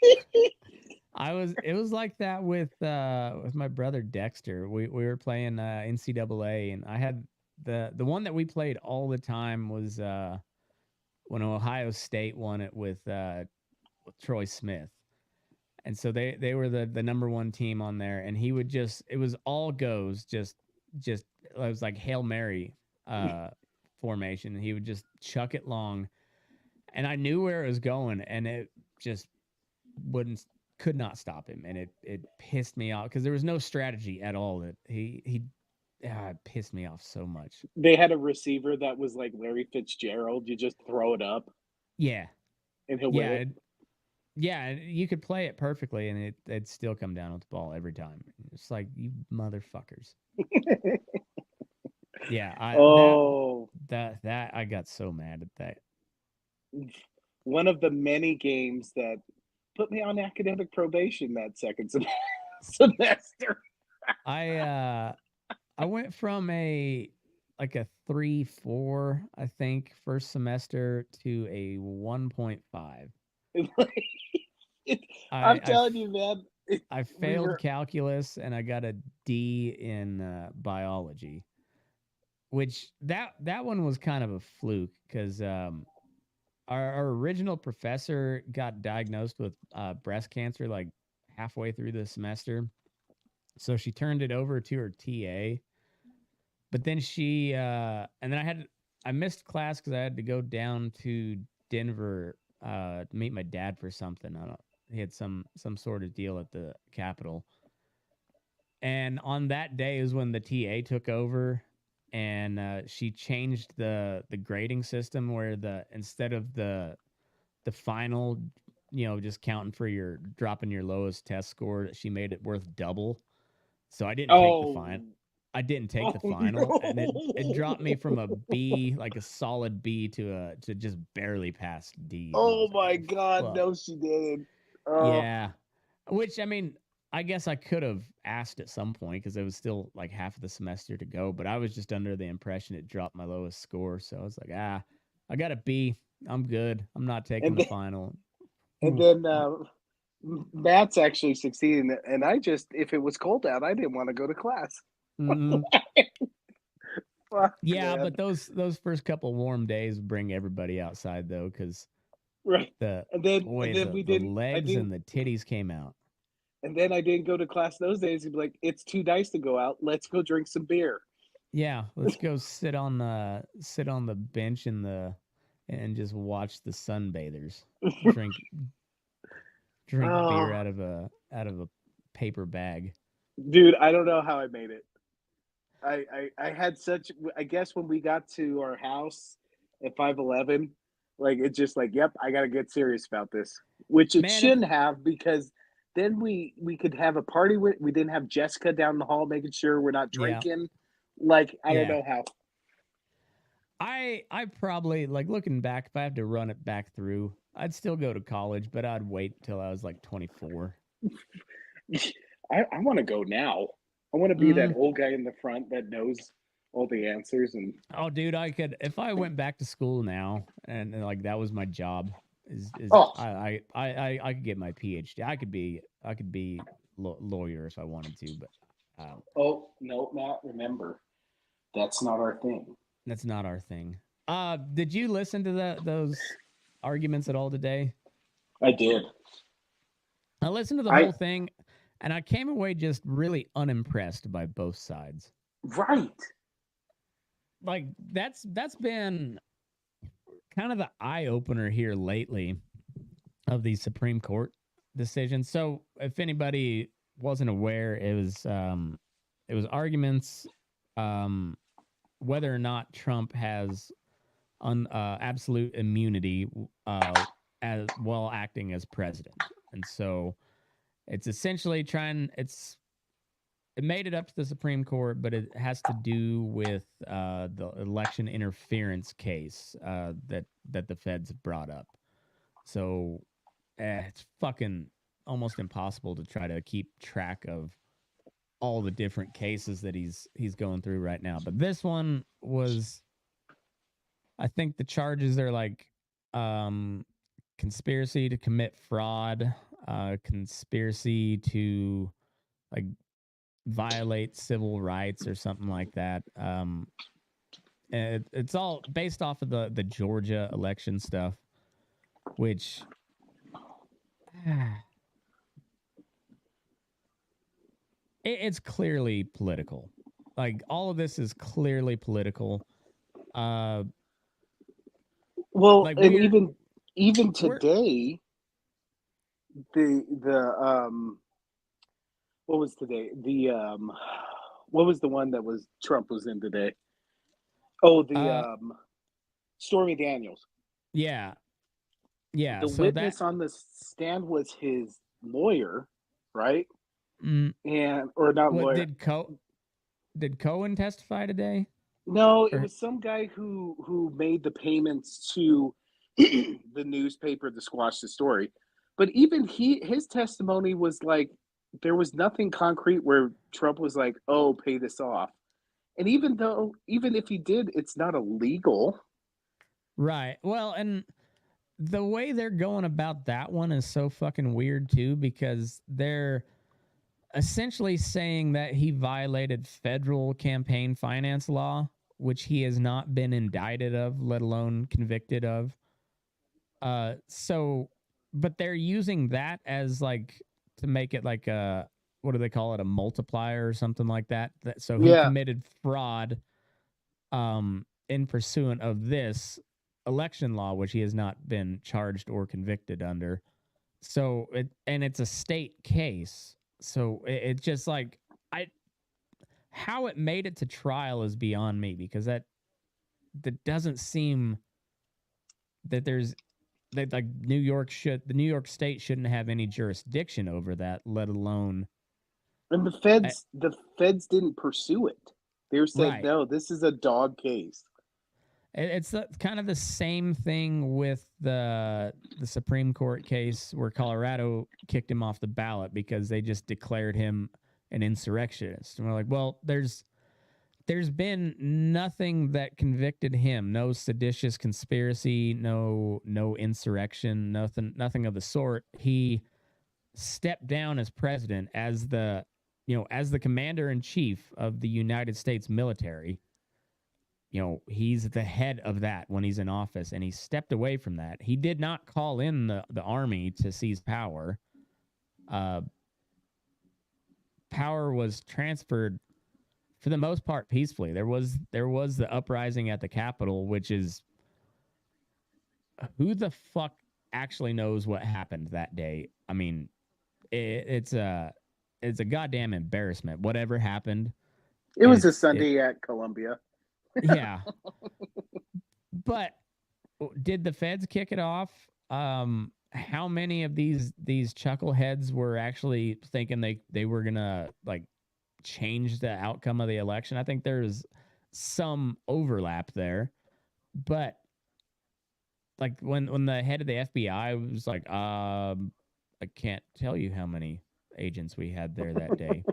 It was like that with my brother Dexter. We were playing NCAA, and I had the one that we played all the time was when Ohio State won it with Troy Smith. And so they were the number one team on there, and he would it was all goes, just it was like Hail Mary formation, and he would just chuck it long, and I knew where it was going, and it just could not stop him, and it pissed me off because there was no strategy at all. That it pissed me off so much. They had a receiver that was like Larry Fitzgerald. You just throw it up, yeah, and he'll win it. Yeah, you could play it perfectly, and it'd still come down with the ball every time. It's like, you motherfuckers. Yeah, that I got so mad at that. One of the many games that put me on academic probation that second semester. I went from a 3.4, I think, first semester to a 1.5. I'm telling you, man. I failed calculus, and I got a D in biology, which that one was kind of a fluke because our original professor got diagnosed with breast cancer like halfway through the semester, so she turned it over to her TA. But then and then I missed class because I had to go down to Denver to meet my dad for something. He had some sort of deal at the Capitol. And on that day is when the TA took over, and she changed the grading system where instead of the final just counting for your dropping your lowest test score, that she made it worth double. So I didn't take the Oh, final. I didn't take the oh final, and it dropped me from a no! B, like a solid B, to just barely past D. And I Oh was like, my oh God, fuck, no, she didn't. Oh, yeah. Which, I mean, I guess I could have asked at some point because it was still like half of the semester to go, but I was just under the impression it dropped my lowest score. So I was like, I got a B. I'm good. I'm not taking and the then, final. and Oof. then Matt's actually succeeding, and I just, if it was cold out, I didn't want to go to class. Mhm. Fuck, Yeah, man. but those first couple warm days bring everybody outside though, because Right. the And boy, then we the didn't. I legs didn't. and the titties came out. And then I didn't go to class those days. He'd be like, "It's too nice to go out. Let's go drink some beer." Yeah, let's go sit on the bench and just watch the sunbathers drink beer Oh, out of a paper bag. dude, I don't know how I made it. I had such. I guess when we got to our house at 511, like it's just like, yep, I got to get serious about this, which it Man, if shouldn't have, because then we could have a party with. We didn't have Jessica down the hall making sure we're not yeah, drinking. Like I don't yeah. know how. I probably, like, looking back, if I had to run it back through, I'd still go to college, but I'd wait till I was like 24. I want to go now. I want to be that Mm. old guy in the front that knows all the answers. And Oh, dude, I could, if I went back to school now and like that was my job. Is oh I could get my PhD. I could be lawyer if I wanted to, but oh no, Matt, remember that's not our thing. that's not our thing. Did you listen to those arguments at all today? I did. I listened to the I whole thing, and I came away just really unimpressed by both sides. right. Like that's been kind of the eye opener here lately of these Supreme Court decisions. So if anybody wasn't aware, it was arguments whether or not Trump has absolute immunity as while acting as president. And so it's essentially it made it up to the Supreme Court, but it has to do with the election interference case that the feds brought up. So it's fucking almost impossible to try to keep track of all the different cases that he's going through right now. But this one was, I think the charges are like conspiracy to commit fraud, conspiracy to like violate civil rights or something like that. And it's all based off of the Georgia election stuff, which it's clearly political. Like all of this is clearly political. Uh, Well, like and we're even we're today, the what was today? What was the one that was Trump was in today? Oh, the uh Stormy Daniels. yeah, yeah. The So that witness on the stand was his lawyer, right? mm, And or not what lawyer. did Cohen testify today? No, it Or was some guy who made the payments to the newspaper to squash the story. But even his testimony was like there was nothing concrete where Trump was like, "Oh, pay this off." And even if he did, it's not illegal. right. Well, and the way they're going about that one is so fucking weird too, because they're essentially saying that he violated federal campaign finance law, which he has not been indicted of, let alone convicted of. So, but they're using that as like to make it like a, what do they call it, a multiplier or something like that. So he Yeah, committed fraud, in pursuant of this election law, which he has not been charged or convicted under. So it's a state case. So it's just like I how it made it to trial is beyond me, because that doesn't seem that there's like New York the New York State shouldn't have any jurisdiction over that, let alone. And the feds didn't pursue it. They said, Right. no, this is a dog case. It's kind of the same thing with the Supreme Court case where Colorado kicked him off the ballot because they just declared him an insurrectionist. And we're like, well, there's been nothing that convicted him. No seditious conspiracy, no insurrection, nothing of the sort. He stepped down as president, as the commander in chief of the United States military. He's the head of that when he's in office, and he stepped away from that. He did not call in the army to seize power. Power was transferred for the most part peacefully. There was the uprising at the Capitol, which is, who the fuck actually knows what happened that day? I mean, it's a goddamn embarrassment. Whatever happened. It was a Sunday at Columbia. Yeah. But did the feds kick it off? How many of these chuckleheads were actually thinking they were gonna like change the outcome of the election? I think there's some overlap there, but like when the head of the FBI was like, I can't tell you how many agents we had there that day.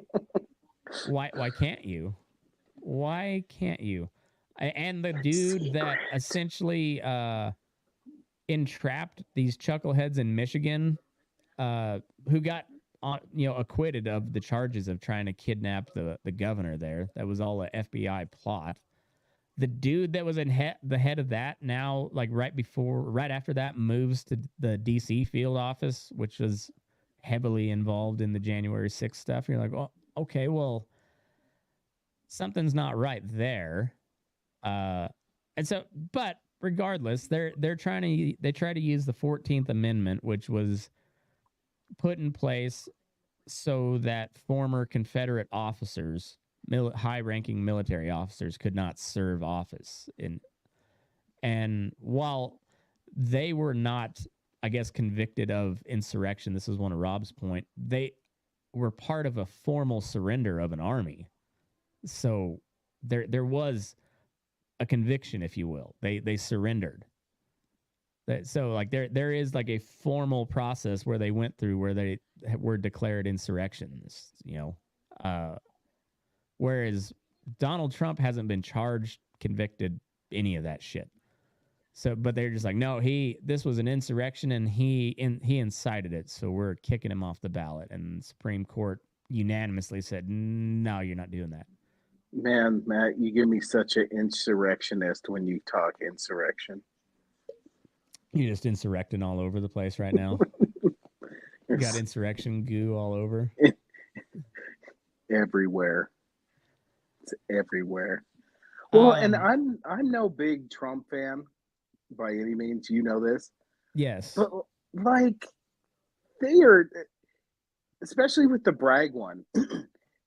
Why can't you? Why can't you? And the dude that essentially entrapped these chuckleheads in Michigan, who got acquitted of the charges of trying to kidnap the governor there. That was all a FBI plot. The dude that was the head of that now, like right after that, moves to the DC field office, which was heavily involved in the January 6th stuff. You're like, well, okay, well, something's not right there. And so, but regardless, they try to use the 14th Amendment, which was put in place so that former Confederate officers, high-ranking military officers, could not serve office and while they were not, I guess, convicted of insurrection, this is one of Rob's point, they were part of a formal surrender of an army. So there was a conviction, if you will. They surrendered. So like there is like a formal process where they went through where they were declared insurrectionists, whereas Donald Trump hasn't been charged, convicted, any of that shit. So, but they're just like, no, this was an insurrection and he incited it, so we're kicking him off the ballot. And the Supreme Court unanimously said, no, you're not doing that. Man, Matt, you give me such an insurrectionist when you talk insurrection. You're just insurrecting all over the place right now. You got insurrection goo all over. Everywhere. It's everywhere. Well, and I'm no big Trump fan by any means. You know this. Yes. But like they are, especially with the Bragg one.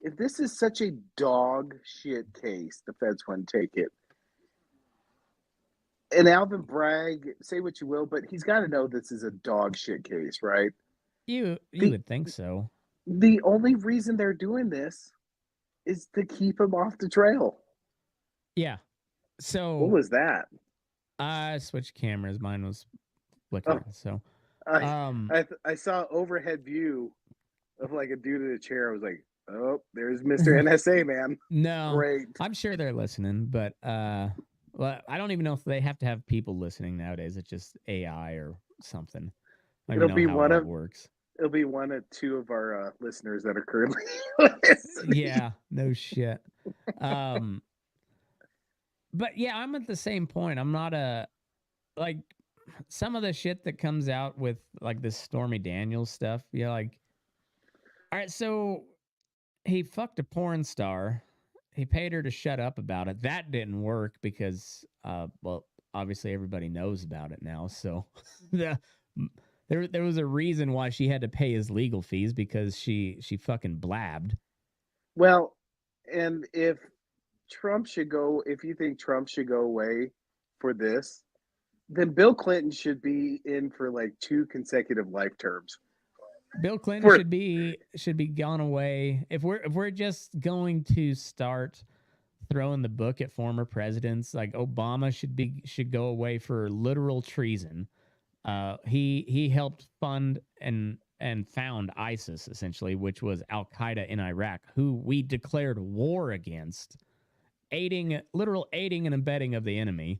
If this is such a dog shit case, the feds wouldn't take it. And Alvin Bragg, say what you will, but he's got to know this is a dog shit case, right? You would think so. The only reason they're doing this is to keep him off the trail. Yeah. So what was that? I switched cameras. Mine was flickering. Oh. So I saw overhead view of like a dude in a chair. I was like, oh, there's Mr. NSA, man. No, great. I'm sure they're listening, but well, I don't even know if they have to have people listening nowadays. It's just AI or something. It'll be one of works. It'll be one of two of our listeners that are currently listening. Yeah, no shit. But yeah, I'm at the same point. I'm not like some of the shit that comes out with like this Stormy Daniels stuff. Yeah, like, all right, so he fucked a porn star. He paid her to shut up about it. That didn't work because, well, obviously everybody knows about it now. So there was a reason why she had to pay his legal fees, because she fucking blabbed. Well, and if you think Trump should go away for this, then Bill Clinton should be in for like 2 consecutive life terms. Bill Clinton should be gone away. If we're just going to start throwing the book at former presidents, like Obama should go away for literal treason. He helped fund and found ISIS, essentially, which was Al Qaeda in Iraq, who we declared war against, literal aiding and abetting of the enemy.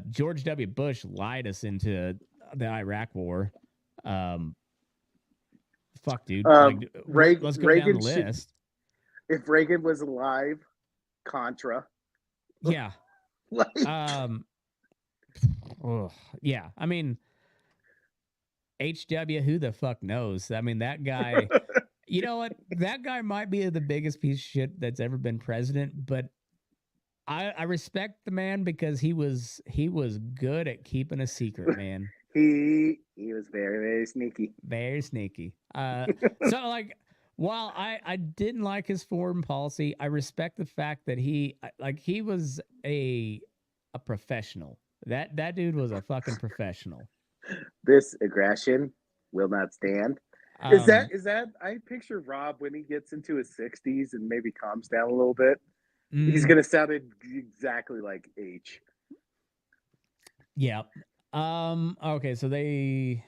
George W. Bush lied us into the Iraq war. Fuck, dude. Let's go down the list. If Reagan was alive, Contra. Yeah. Like, yeah. I mean, HW, who the fuck knows? I mean, that guy, you know what? That guy might be the biggest piece of shit that's ever been president, but I respect the man because he was good at keeping a secret, man. He was very, very sneaky. Very sneaky. So like, while I didn't like his foreign policy, I respect the fact that he was a professional. That dude was a fucking professional. This aggression will not stand. Is that I picture Rob when he gets into his 60s and maybe calms down a little bit. He's gonna sound exactly like H. Yeah. Okay, so they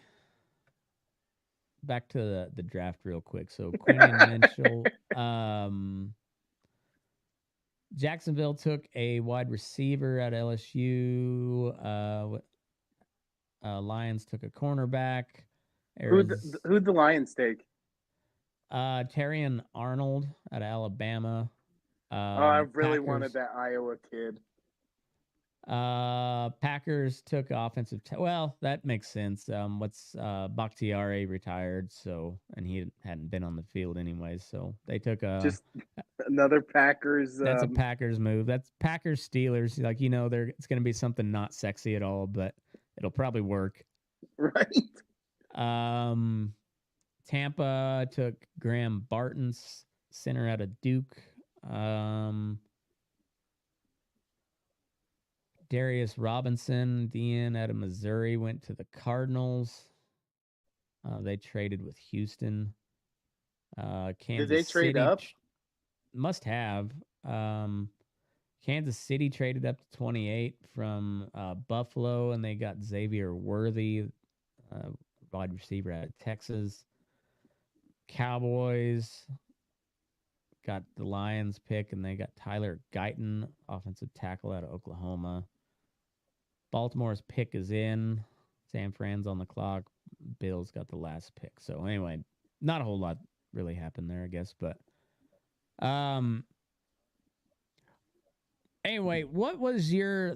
back to the draft real quick. So Quinn and Mitchell. Jacksonville took a wide receiver at LSU. Lions took a cornerback. Who'd the Lions take? Terrion Arnold at Alabama. I really wanted that Iowa kid. Packers took offensive. Well, that makes sense. Bakhtiari retired, and he hadn't been on the field anyways. So they took just another Packers. That's a Packers move. That's Packers Steelers. Like, it's going to be something not sexy at all, but it'll probably work. Right. Tampa took Graham Barton's center out of Duke. Darius Robinson, DN out of Missouri, went to the Cardinals. They traded with Houston. Kansas Did they trade City up? Must have. Kansas City traded up to 28 from Buffalo, and they got Xavier Worthy, wide receiver out of Texas. Cowboys got the Lions pick, and they got Tyler Guyton, offensive tackle out of Oklahoma. Baltimore's pick is in. San Fran's on the clock. Bills got the last pick. So anyway, not a whole lot really happened there, I guess. But anyway, what was your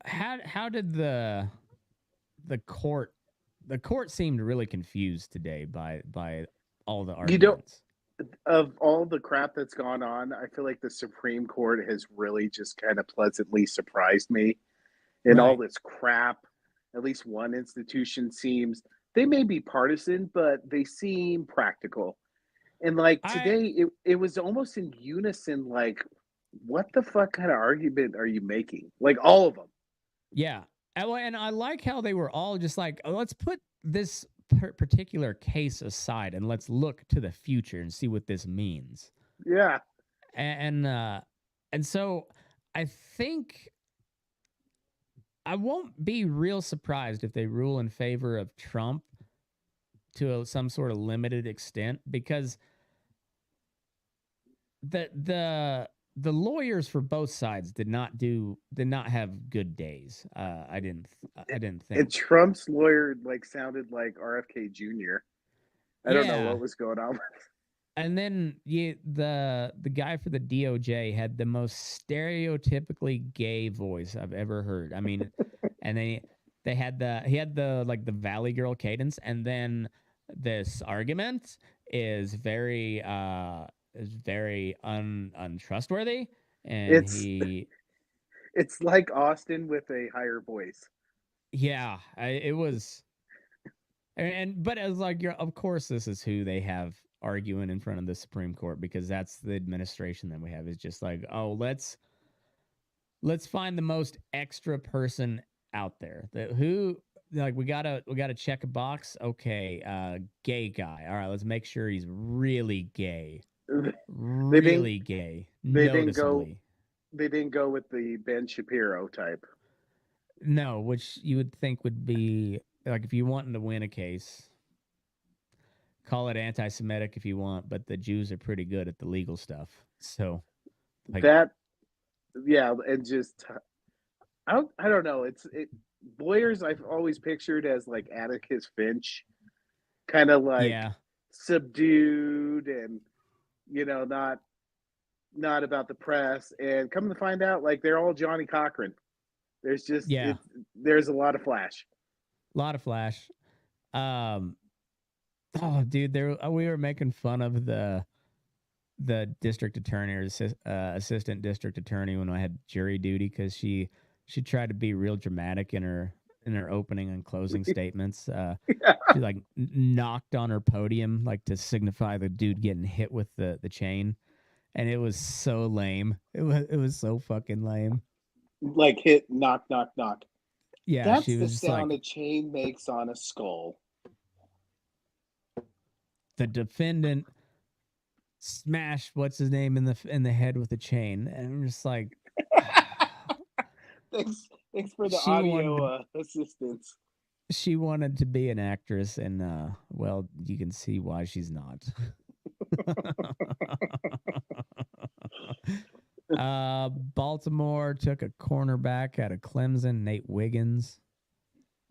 how did the court seemed really confused today by all the arguments? Of all the crap that's gone on, I feel like the Supreme Court has really just kind of pleasantly surprised me. In all this crap, at least one institution seems, they may be partisan, but they seem practical. And like today, it was almost in unison, like, what the fuck kind of argument are you making? Like, all of them. Yeah. And I like how they were all just like, let's put this particular case aside and let's look to the future and see what this means. Yeah. And so I think I won't be real surprised if they rule in favor of Trump to some sort of limited extent, because the lawyers for both sides did not have good days. I didn't think. And Trump's lawyer sounded like RFK Jr. I don't know what was going on. And then the guy for the DOJ had the most stereotypically gay voice I've ever heard. I mean, and he had the Valley Girl cadence, and then this argument is very untrustworthy, and it's like Austin with a higher voice. Yeah, it was, but as like of course this is who they have arguing in front of the Supreme Court, because that's the administration that we have, is just like, oh, let's find the most extra person out there. We gotta check a box. Okay, gay guy. All right, let's make sure he's really gay. They didn't. Really gay. They didn't go. Noticeably. They didn't go with the Ben Shapiro type. No, which you would think would be like if you wanted to win a case, call it anti-Semitic if you want, but the Jews are pretty good at the legal stuff. So, like, and just I don't know. Boyers I've always pictured as like Atticus Finch, kind of like subdued and not about the press. And coming to find out, like they're all Johnny Cochran. There's just there's a lot of flash. Oh, dude, we were making fun of the district attorney or assistant district attorney when I had jury duty because she tried to be real dramatic in her opening and closing statements. She like knocked on her podium like to signify the dude getting hit with the chain, and it was so lame. It was so fucking lame. Like hit knock knock knock. Yeah, that's she the was sound a chain makes on a skull. The defendant smashed what's his name in the head with a chain, and I'm just like, thanks for the audio assistance. She wanted to be an actress, and well, you can see why she's not. Baltimore took a cornerback out of Clemson, Nate Wiggins.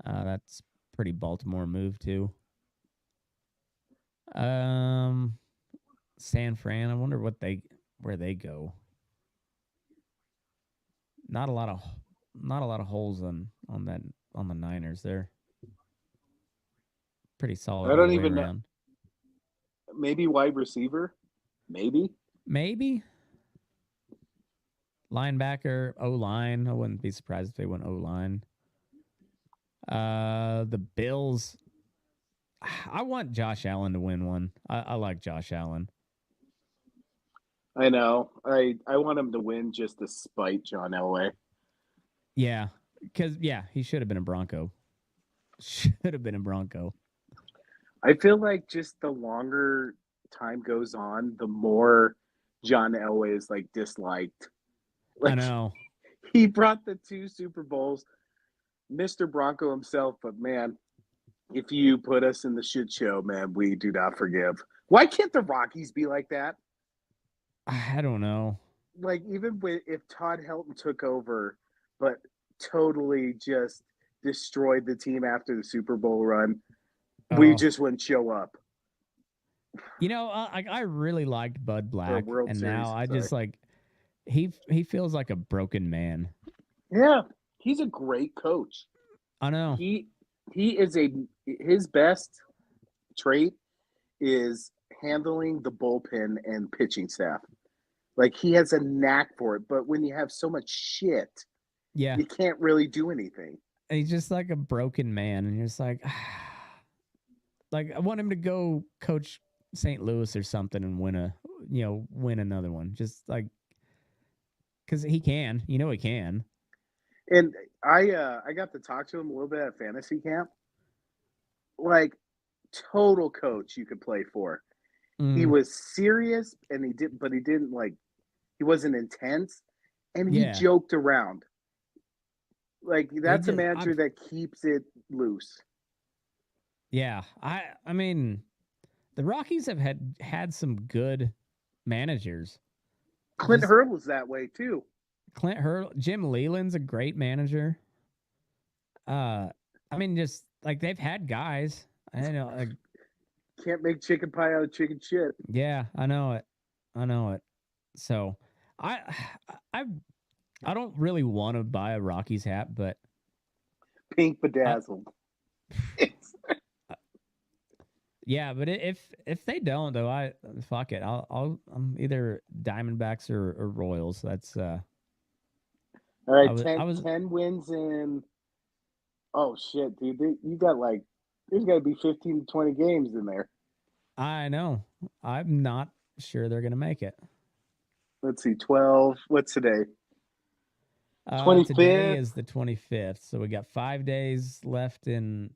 That's pretty Baltimore move too. San Fran, I wonder where they go. Not a lot of holes on the Niners there. Pretty solid. I don't even know. Maybe wide receiver. Maybe. Linebacker, O-line. I wouldn't be surprised if they went O-line. The Bills. I want Josh Allen to win one. I like Josh Allen. I know. I want him to win just to spite John Elway. Yeah, because he should have been a Bronco. I feel like just the longer time goes on, the more John Elway is like disliked. Like, I know. He brought the 2 Super Bowls, Mr. Bronco himself, but man, if you put us in the shit show, man, we do not forgive. Why can't the Rockies be like that? I don't know. Like, even if Todd Helton took over, but totally just destroyed the team after the Super Bowl run, we just wouldn't show up. I really liked Bud Black, and Series, now I just like he feels like a broken man. Yeah, he's a great coach. I know. He is his best trait is handling the bullpen and pitching staff. Like, he has a knack for it, but when you have so much shit, you can't really do anything. And he's just like a broken man, and you're just like, like, I want him to go coach St. Louis or something and win another one. Just like, because he can, he can. And I got to talk to him a little bit at fantasy camp. Like, total coach you could play for. He was serious, and he wasn't intense, and he joked around. Like, that's a manager that keeps it loose. Yeah, I mean, the Rockies have had some good managers. Clint Hurdle's that way too. Jim Leland's a great manager. I mean, just like they've had guys. I know, like, can't make chicken pie out of chicken shit. Yeah, I know it. So, I don't really want to buy a Rockies hat, but pink bedazzled. Yeah, but if they don't though, fuck it. I'm either Diamondbacks or Royals. That's all right. 10 wins in. Oh shit, dude! You got like there's got to be 15 to 20 games in there. I know. I'm not sure they're gonna make it. Let's see, 12. What's today? Today 25th. is the 25th, so we got 5 days left in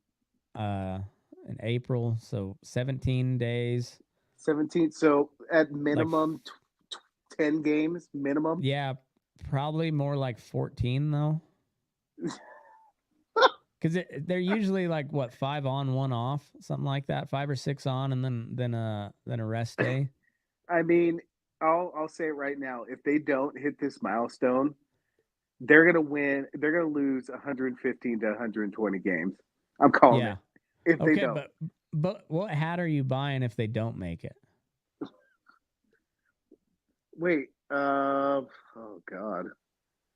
April, so 17 days. 17th. So at Like, minimum, 10 games minimum. yeah, probably more like 14 though. Because they're usually like what, 5 on, 1 off, something like that, 5 or 6 on, and then a rest day. I mean, I'll say it right now. If they don't hit this milestone, they're gonna win. They're gonna lose 115 to 120 games. I'm calling Yeah. it. If they Okay, don't. but what hat are you buying if they don't make it? Wait. Oh God.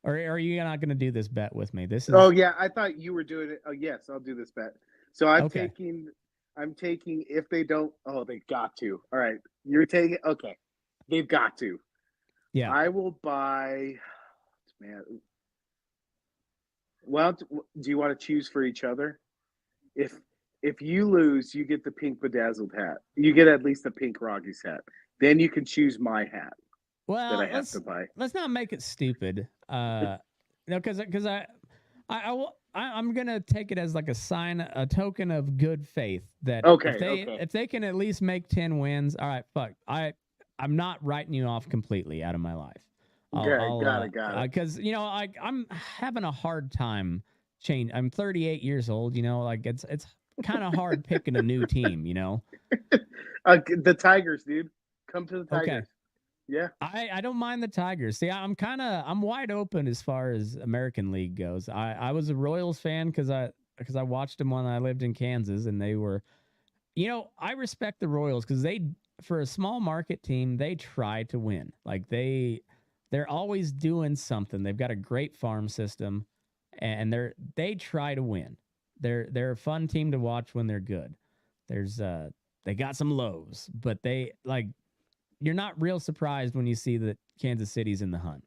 Or are you not going to do this bet with me? This is Oh yeah, I thought you were doing it. Oh yes, I'll do this bet. So I'm okay. taking if they don't. Oh, they got to. All right, you're taking. Okay, they've got to. Yeah. I will buy. Man, well, do you want to choose for each other? If you lose, you get the pink bedazzled hat. You get at least the pink Rockies hat. Then you can choose my hat that I Well, have to buy. let's not make it stupid. Because I'm gonna take it as like a token of good faith that Okay. if they can at least make 10 wins, all right, fuck. I'm not writing you off completely out of my life. Okay, got it. Because I'm having a hard time change. I'm 38 years old. Like it's kind of hard picking a new team. The Tigers, dude. Come to the Tigers. Okay. Yeah. I don't mind the Tigers. See, I'm wide open as far as American League goes. I was a Royals fan because I watched them when I lived in Kansas, and they were, I respect the Royals because for a small market team, they try to win. Like they're always doing something. They've got a great farm system, and they try to win. They're a fun team to watch when they're good. They got some lows, but you're not real surprised when you see that Kansas City's in the hunt.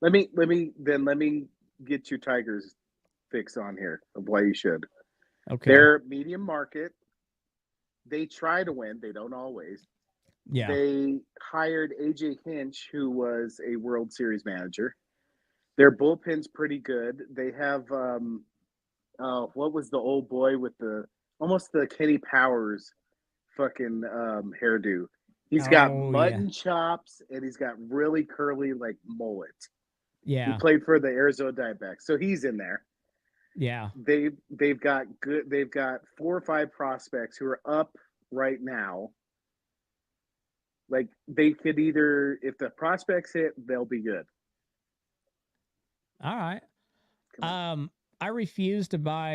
Let me get your Tigers fix on here of why you should. Okay. They're medium market. They try to win. They don't always. Yeah. They hired AJ Hinch, who was a World Series manager. Their bullpen's pretty good. They have what was the old boy with almost the Kenny Powers fucking hairdo. He's got mutton chops and he's got really curly like mullet. Yeah. He played for the Arizona Diamondbacks, so he's in there. Yeah. They've got 4 or 5 prospects who are up right now. Like they could either, if the prospects hit, they'll be good. All right. I refuse to buy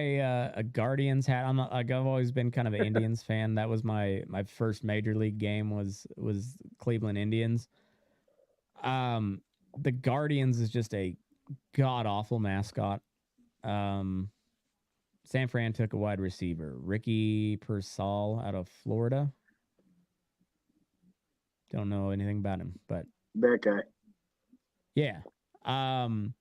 a Guardians hat. I'm not, like, I've always been kind of an Indians fan. That was my first major league game was Cleveland Indians. The Guardians is just a god awful mascot. San Fran took a wide receiver, Ricky Persall out of Florida. Don't know anything about him, but that guy. Yeah. I'm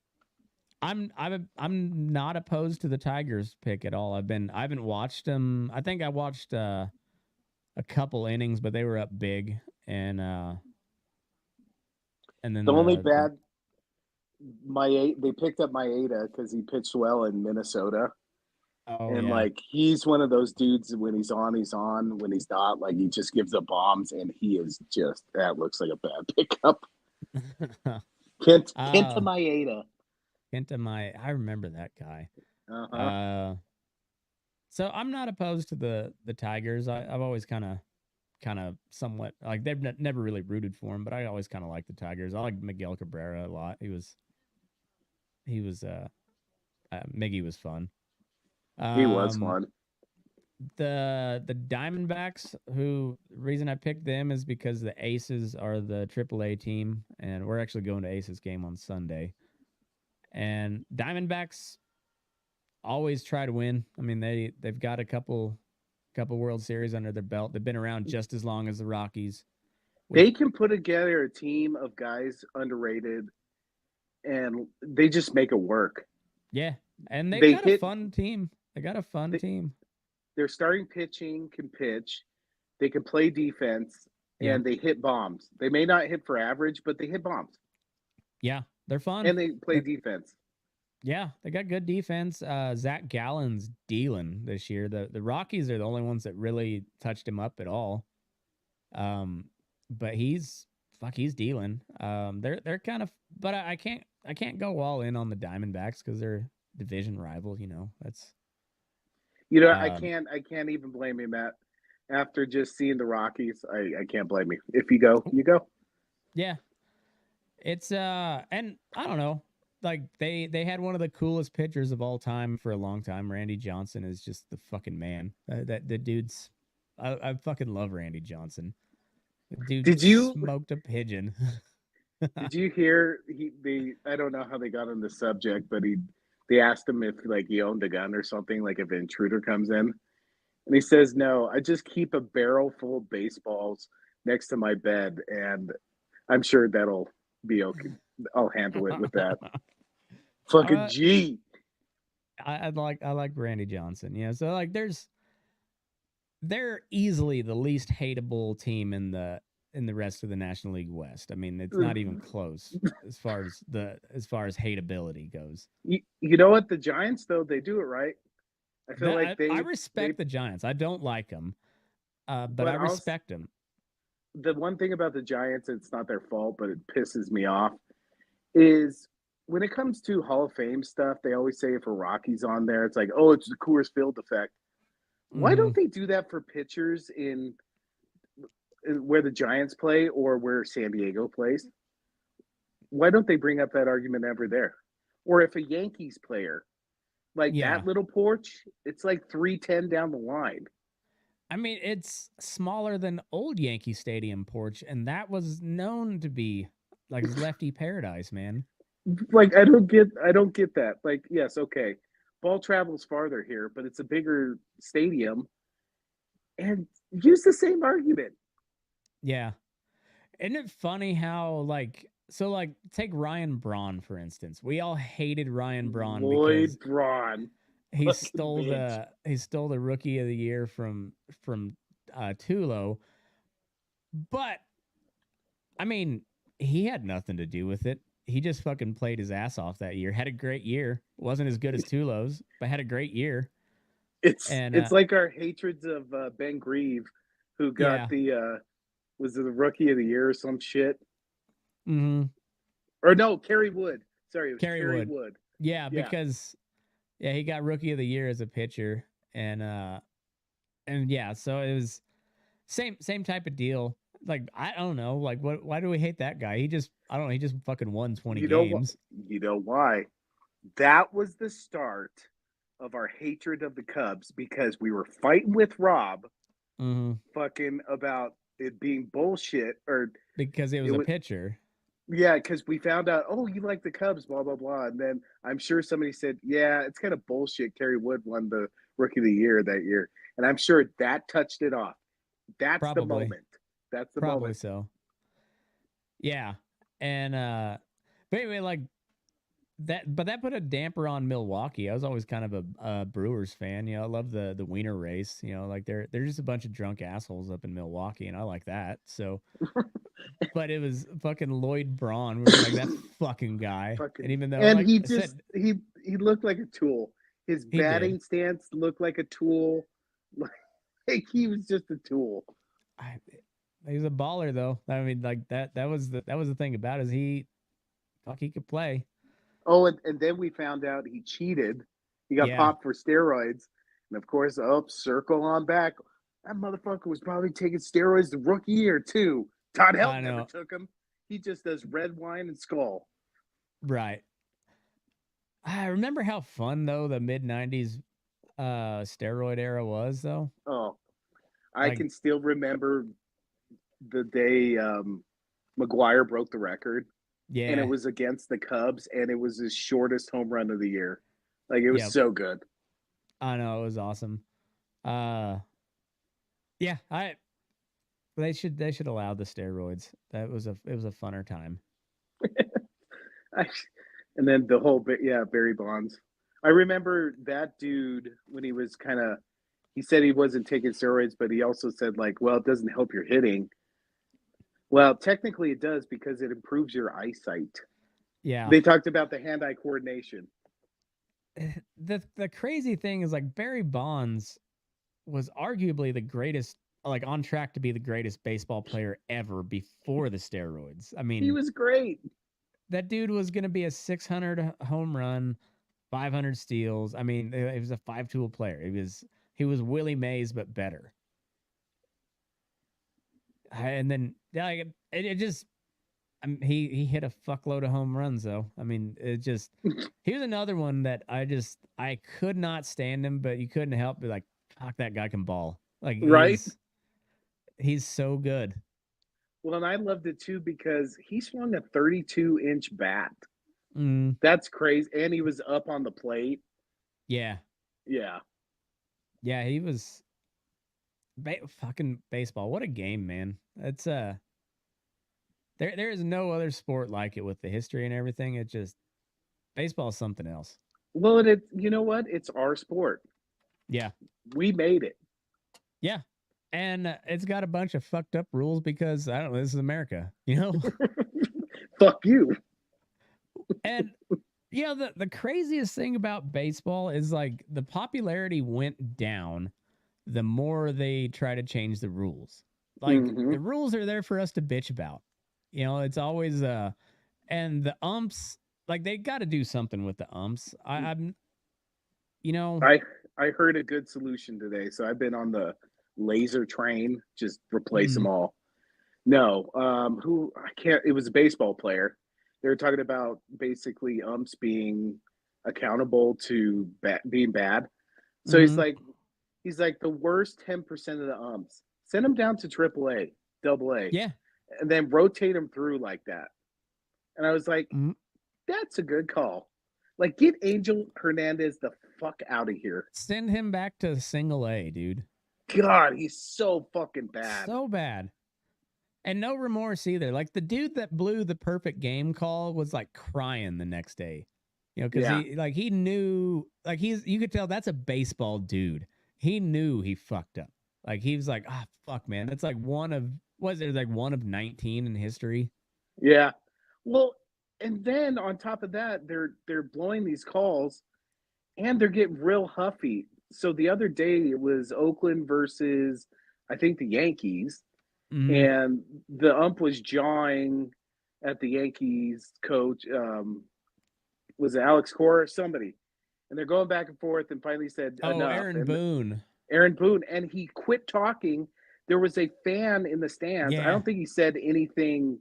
not opposed to the Tigers pick at all. I haven't watched them. I think I watched a couple innings, but they were up big, and then the only bad they picked up Maeda because he pitched well in Minnesota. Oh, and yeah. like he's one of those dudes when he's on, when he's not, like he just gives up bombs, and he is just that looks like a bad pickup. Kenta Maeda. I remember that guy. Uh-huh. So I'm not opposed to the Tigers. I've always kind of somewhat like they've never really rooted for him, but I always kind of like the Tigers. I like Miguel Cabrera a lot. He was Miggy was fun. He was fun. The Diamondbacks, the reason I picked them is because the Aces are the AAA team, and we're actually going to Aces game on Sunday. And Diamondbacks always try to win. I mean, they've got a couple World Series under their belt. They've been around just as long as the Rockies. They can put together a team of guys underrated, and they just make it work. Yeah, and they got a fun team. They got a fun team. Their starting pitching can pitch. They can play defense, and they hit bombs. They may not hit for average, but they hit bombs. Yeah, They're fun. And they play defense. Yeah, they got good defense. Zach Gallen's dealing this year. The Rockies are the only ones that really touched him up at all. But he's dealing. They're kind of, but I can't go all in on the Diamondbacks because they're division rival. That's I can't even blame him, Matt. After just seeing the Rockies, I can't blame you. If you go, you go. Yeah, it's and I don't know. Like they had one of the coolest pitchers of all time for a long time. Randy Johnson is just the fucking man. That the dude's, I fucking love Randy Johnson. The dude smoked a pigeon. Did you hear I don't know how they got on the subject, but they asked him if like he owned a gun or something, like if an intruder comes in. And he says, "No, I just keep a barrel full of baseballs next to my bed, and I'm sure that'll be okay. I'll handle it with that." Fucking G. I like Randy Johnson. So like they're easily the least hateable team in the rest of the National League West. I mean, it's not even close as far as hateability goes. You know what? The Giants, though, they do it right. I feel like I respect the Giants. I don't like them, but I respect them. The one thing about the Giants, it's not their fault, but it pisses me off, is when it comes to Hall of Fame stuff, they always say if a Rocky's on there, it's like, oh, it's the Coors Field effect. Why don't they do that for pitchers in where the Giants play or where San Diego plays? Why don't they bring up that argument ever there? Or if a Yankees player, like that little porch, it's like 310 down the line. I mean, it's smaller than old Yankee Stadium porch, and that was known to be like lefty paradise, man. Like I don't get that. Like, yes, okay. Ball travels farther here, but it's a bigger stadium. And use the same argument. Yeah. Isn't it funny how take Ryan Braun, for instance. We all hated Ryan Braun because Braun. He stole the Rookie of the Year from Tulo. But I mean, he had nothing to do with it. He just fucking played his ass off that year. Had a great year. Wasn't as good as Tulo's, but had a great year. It's like our hatreds of Ben Grieve, who got was it the Rookie of the Year or some shit? Mm-hmm. Or no, Kerry Wood. Sorry, it was Kerry Wood. Yeah, because he got Rookie of the Year as a pitcher, and so it was same type of deal. Like I don't know, like why do we hate that guy? He just fucking won 20 games. You know why? That was the start of our hatred of the Cubs because we were fighting with Rob, fucking about it being bullshit, or because it was a pitcher. Yeah, because we found out, oh, you like the Cubs, blah blah blah, and then I'm sure somebody said, yeah, it's kind of bullshit. Kerry Wood won the Rookie of the Year that year, and I'm sure that touched it off. That's the moment. That's the Probably moment. So. Yeah, and but anyway, like that, but that put a damper on Milwaukee. I was always kind of a Brewers fan. I love the Wiener race. Like they're just a bunch of drunk assholes up in Milwaukee, and I like that. So, but it was fucking Lloyd Braun. We were like that fucking guy, and even though he looked like a tool. His batting stance looked like a tool. Like he was just a tool. He was a baller, though. I mean, like that was the thing about it, is he could play. Oh, and then we found out he cheated. He got popped for steroids. And of course, circle on back. That motherfucker was probably taking steroids the Rookie Year too. Todd Helton never took him. He just does red wine and skull. Right. I remember how fun though the mid-90s steroid era was, though. Oh, I can still remember the day McGuire broke the record. Yeah. And it was against the Cubs, and it was his shortest home run of the year. Like, it was so good. I know, it was awesome. They should allow the steroids. It was a funner time. And then the whole bit, Barry Bonds. I remember that dude when he was he said he wasn't taking steroids, but he also said, like, well, it doesn't help your hitting. Well, technically it does because it improves your eyesight. Yeah. They talked about the hand-eye coordination. The crazy thing is, like, Barry Bonds was arguably the greatest, like, on track to be the greatest baseball player ever before the steroids. I mean, He was great. that dude was going to be a 600 home run, 500 steals. I mean, he was a five-tool player. He was Willie Mays but better. And then like it just, I mean, he hit a fuckload of home runs though. I mean, it just, he was another one that I could not stand him, but you couldn't help but like, fuck, that guy can ball. Like, Right? He's so good. Well, and I loved it too because he swung a 32-inch bat. Mm, That's crazy. And he was up on the plate. yeah. Yeah. Yeah, he was fucking baseball. What a game, man. It's there is no other sport like it with the history and everything. It just, baseball is something else. Well, and you know what? It's our sport. Yeah. We made it. Yeah. And it's got a bunch of fucked up rules because, I don't know, this is America, you know? Fuck you. And, you know, the craziest thing about baseball is, like, the popularity went down the more they try to change the rules. Like, the rules are there for us to bitch about. You know, it's always, and the umps, like, they got to do something with the umps. I'm, you know. I heard a good solution today, so I've been on the laser train, just replace them all. No, who I can't. It was a baseball player. They were talking about basically umps being accountable to being bad. So he's like the worst 10% of the umps. Send them down to AAA, AA, Yeah, and then rotate them through like that. And I was like, that's a good call. Like, get Angel Hernandez the fuck out of here. send him back to single A, dude. God, he's so fucking bad. So bad. And no remorse either. Like, the dude that blew the perfect game call was like crying the next day. You know, because he knew, like, you could tell that's a baseball dude. He knew he fucked up. Like, he was like, fuck, man. That's like one of 19 in history. Yeah. Well, and then on top of that, they're blowing these calls and they're getting real huffy. So the other day it was Oakland versus, I think, the Yankees. And the ump was jawing at the Yankees coach. Was it Alex Cora or somebody? And they're going back and forth and finally said, enough. Aaron Boone. Aaron Boone. And he quit talking. There was a fan in the stands. Yeah. I don't think he said anything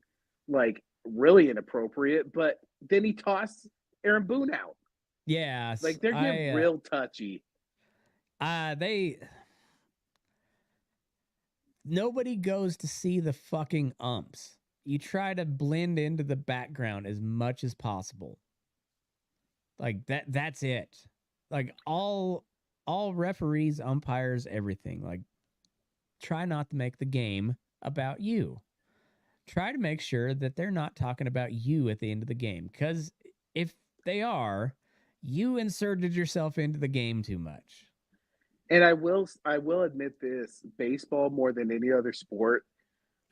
like really inappropriate, but then he tossed Aaron Boone out. Yeah. Like, they're getting real touchy. Nobody goes to see the fucking umps. You try to blend into the background as much as possible. Like, that's it. Like, all referees, umpires, everything. Like, try not to make the game about you. Try to make sure that they're not talking about you at the end of the game. Because if they are, you inserted yourself into the game too much. And I will admit this, baseball more than any other sport,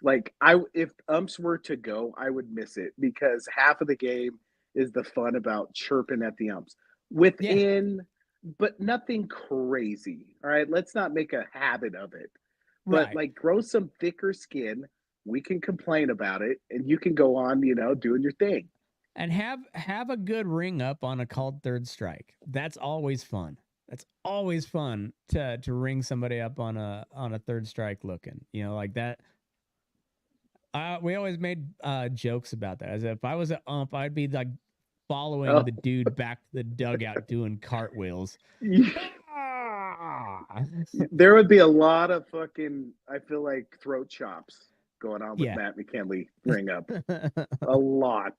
like, if umps were to go, I would miss it because half of the game is the fun about chirping at the umps but nothing crazy. All right, let's not make a habit of it. But Right. like, grow some thicker skin. We can complain about it and you can go on, doing your thing. And have a good ring up on a called third strike. That's always fun. That's always fun to ring somebody up on a third strike looking, like that. We always made jokes about that. As if I was an ump, I'd be like following the dude back to the dugout doing cartwheels. There would be a lot of fucking, I feel like, throat chops going on with Matt McKinley ring up. A lot.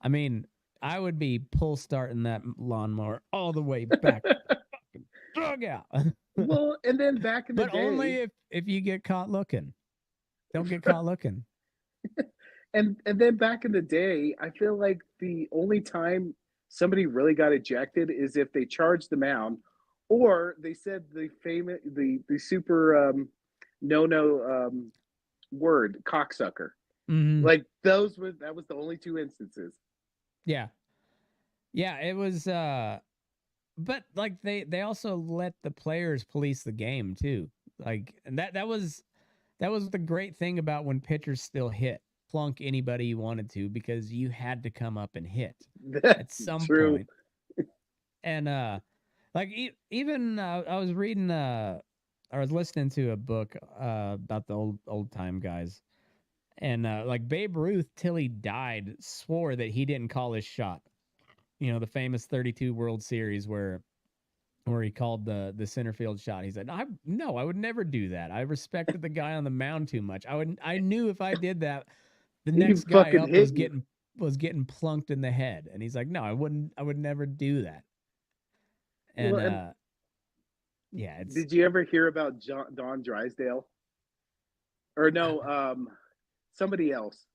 I mean, I would be pull starting that lawnmower all the way back to the fucking dugout. Well, and then back in the day, but only if you get caught looking. Don't get caught looking. And then back in the day, I feel like the only time somebody really got ejected is if they charged the mound, or they said the famous the super word, cocksucker. Mm-hmm. Like, that was the only two instances. Yeah. Yeah, it was but like they also let the players police the game too. Like and that was the great thing about when pitchers still hit. Plunk anybody you wanted to because you had to come up and hit at That's some true. point. And like even I was reading I was listening to a book about the old time guys. And like Babe Ruth till he died swore that he didn't call his shot. You know, the famous 32 World Series where he called the center field shot. He said, I would never do that. I respected the guy on the mound too much. I knew if I did that, the He next guy fucking up hit was getting plunked in the head. And he's like, no, I would never do that. And Well, yeah, it's did you ever hear about Don Drysdale? Or no, somebody else.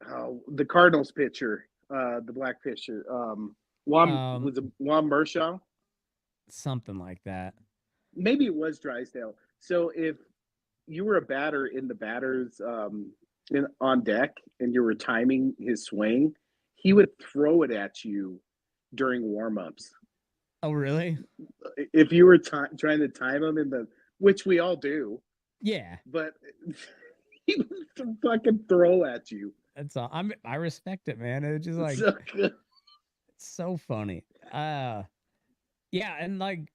Oh, the Cardinals pitcher, the black pitcher. Was it Juan Mershaw? something like that. Maybe it was Drysdale. So if you were a batter in the batters on deck and you were timing his swing, he would throw it at you during warm-ups. Oh, really? If you were trying to time him which we all do. Yeah. But he would fucking throw at you. That's all. I respect it, man. It's just like So good. it's so funny. Yeah, and like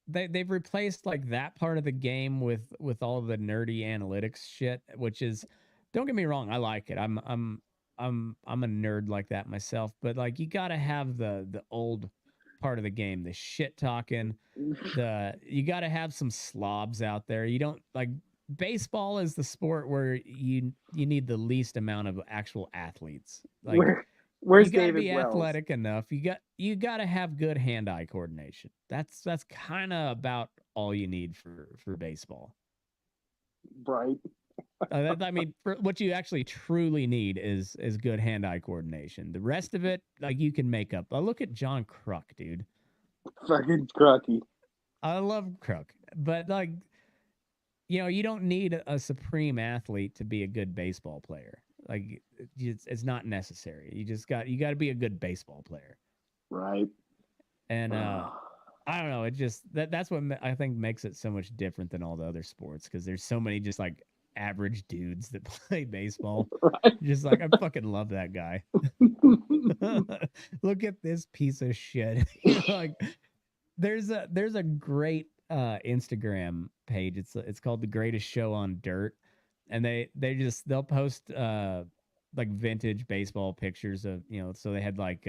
they've replaced like that part of the game with all of the nerdy analytics shit, which is, don't get me wrong, I like it. I'm a nerd like that myself, but like you got to have the old part of the game, the shit talking, you got to have some slobs out there. You don't like baseball is the sport where you need the least amount of actual athletes. Like Where's you gotta David be Wells? athletic enough. You got to have good hand-eye coordination. That's kind of about all you need for baseball. Right. I mean, for what you actually truly need is good hand-eye coordination. The rest of it, like you can make up. Look at John Kruk, dude. Fucking Crocky. I love Kruk, but like, you know, you don't need a supreme athlete to be a good baseball player. Like, it's not necessary. You got to be a good baseball player. Right. And I don't know. It just that's what I think makes it so much different than all the other sports, because there's so many just like average dudes that play baseball. Right. Just like, I fucking love that guy. Look at this piece of shit. Like, there's a great Instagram page. It's called The Greatest Show on Dirt, and they'll post like vintage baseball pictures of, you know, so they had like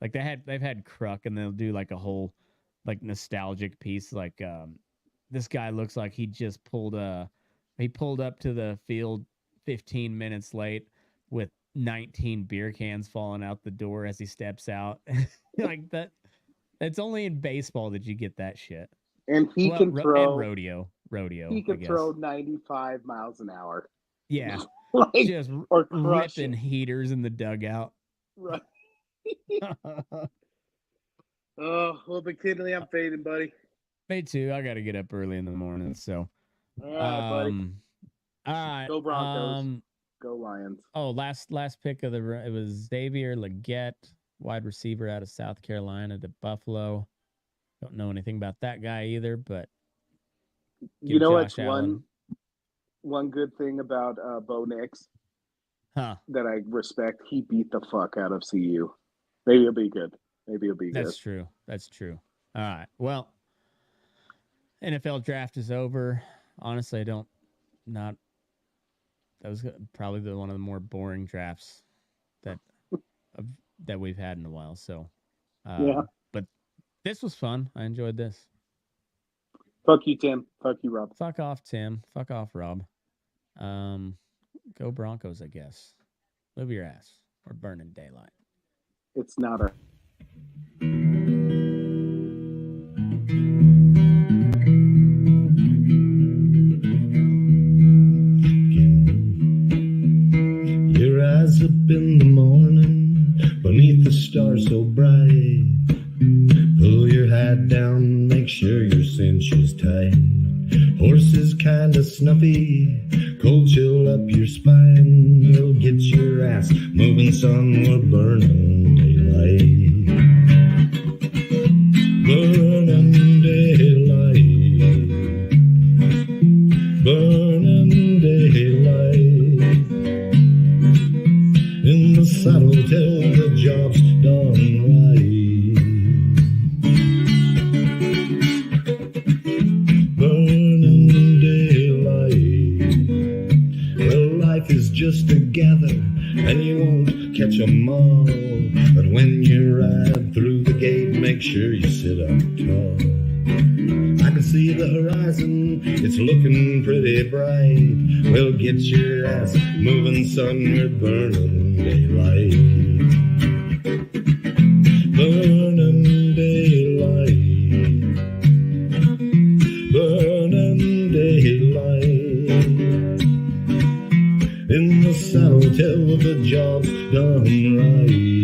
they've had Kruk, and they'll do like a whole like nostalgic piece, like this guy looks like he just pulled up to the field 15 minutes late with 19 beer cans falling out the door as he steps out. Like that. It's only in baseball that you get that shit. And he can throw. And rodeo. He can throw 95 miles an hour. Yeah. Like, just or ripping heaters in the dugout. Right. Oh, well, McKinley, I'm fading, buddy. Me too. I got to get up early in the morning. So, all right, buddy. All right. Go Broncos. Go Lions. Oh, last pick of it was Xavier Legette, wide receiver out of South Carolina to Buffalo. Don't know anything about that guy either, but you know what's one good thing about Bo Nix that I respect? He beat the fuck out of CU. Maybe it'll be good. That's true. That's true. All right. Well, NFL draft is over. Honestly, that was probably one of the more boring drafts that we've had in a while. So, yeah. But this was fun. I enjoyed this. Fuck you, Tim. Fuck you, Rob. Fuck off, Tim. Fuck off, Rob. Go Broncos, I guess. Move your ass. We're burning daylight. It's not a... Your eyes up in the morning, beneath the stars so bright. Pull your hat down, make sure your cinch is tight. Horses kinda snuffy, cold chill up your spine. Will get your ass moving son, we're burning daylight. Burning daylight. Burning daylight. In the saddle till the job's done right. Burning daylight. Well, life is just a gather, and you won't catch 'em all. But when you ride through the gate, make sure you sit up tall. I can see the horizon, it's looking pretty bright. Well, get your ass moving, son, we're burning daylight. Burning daylight. Burning daylight. In the saddle till the job's done right.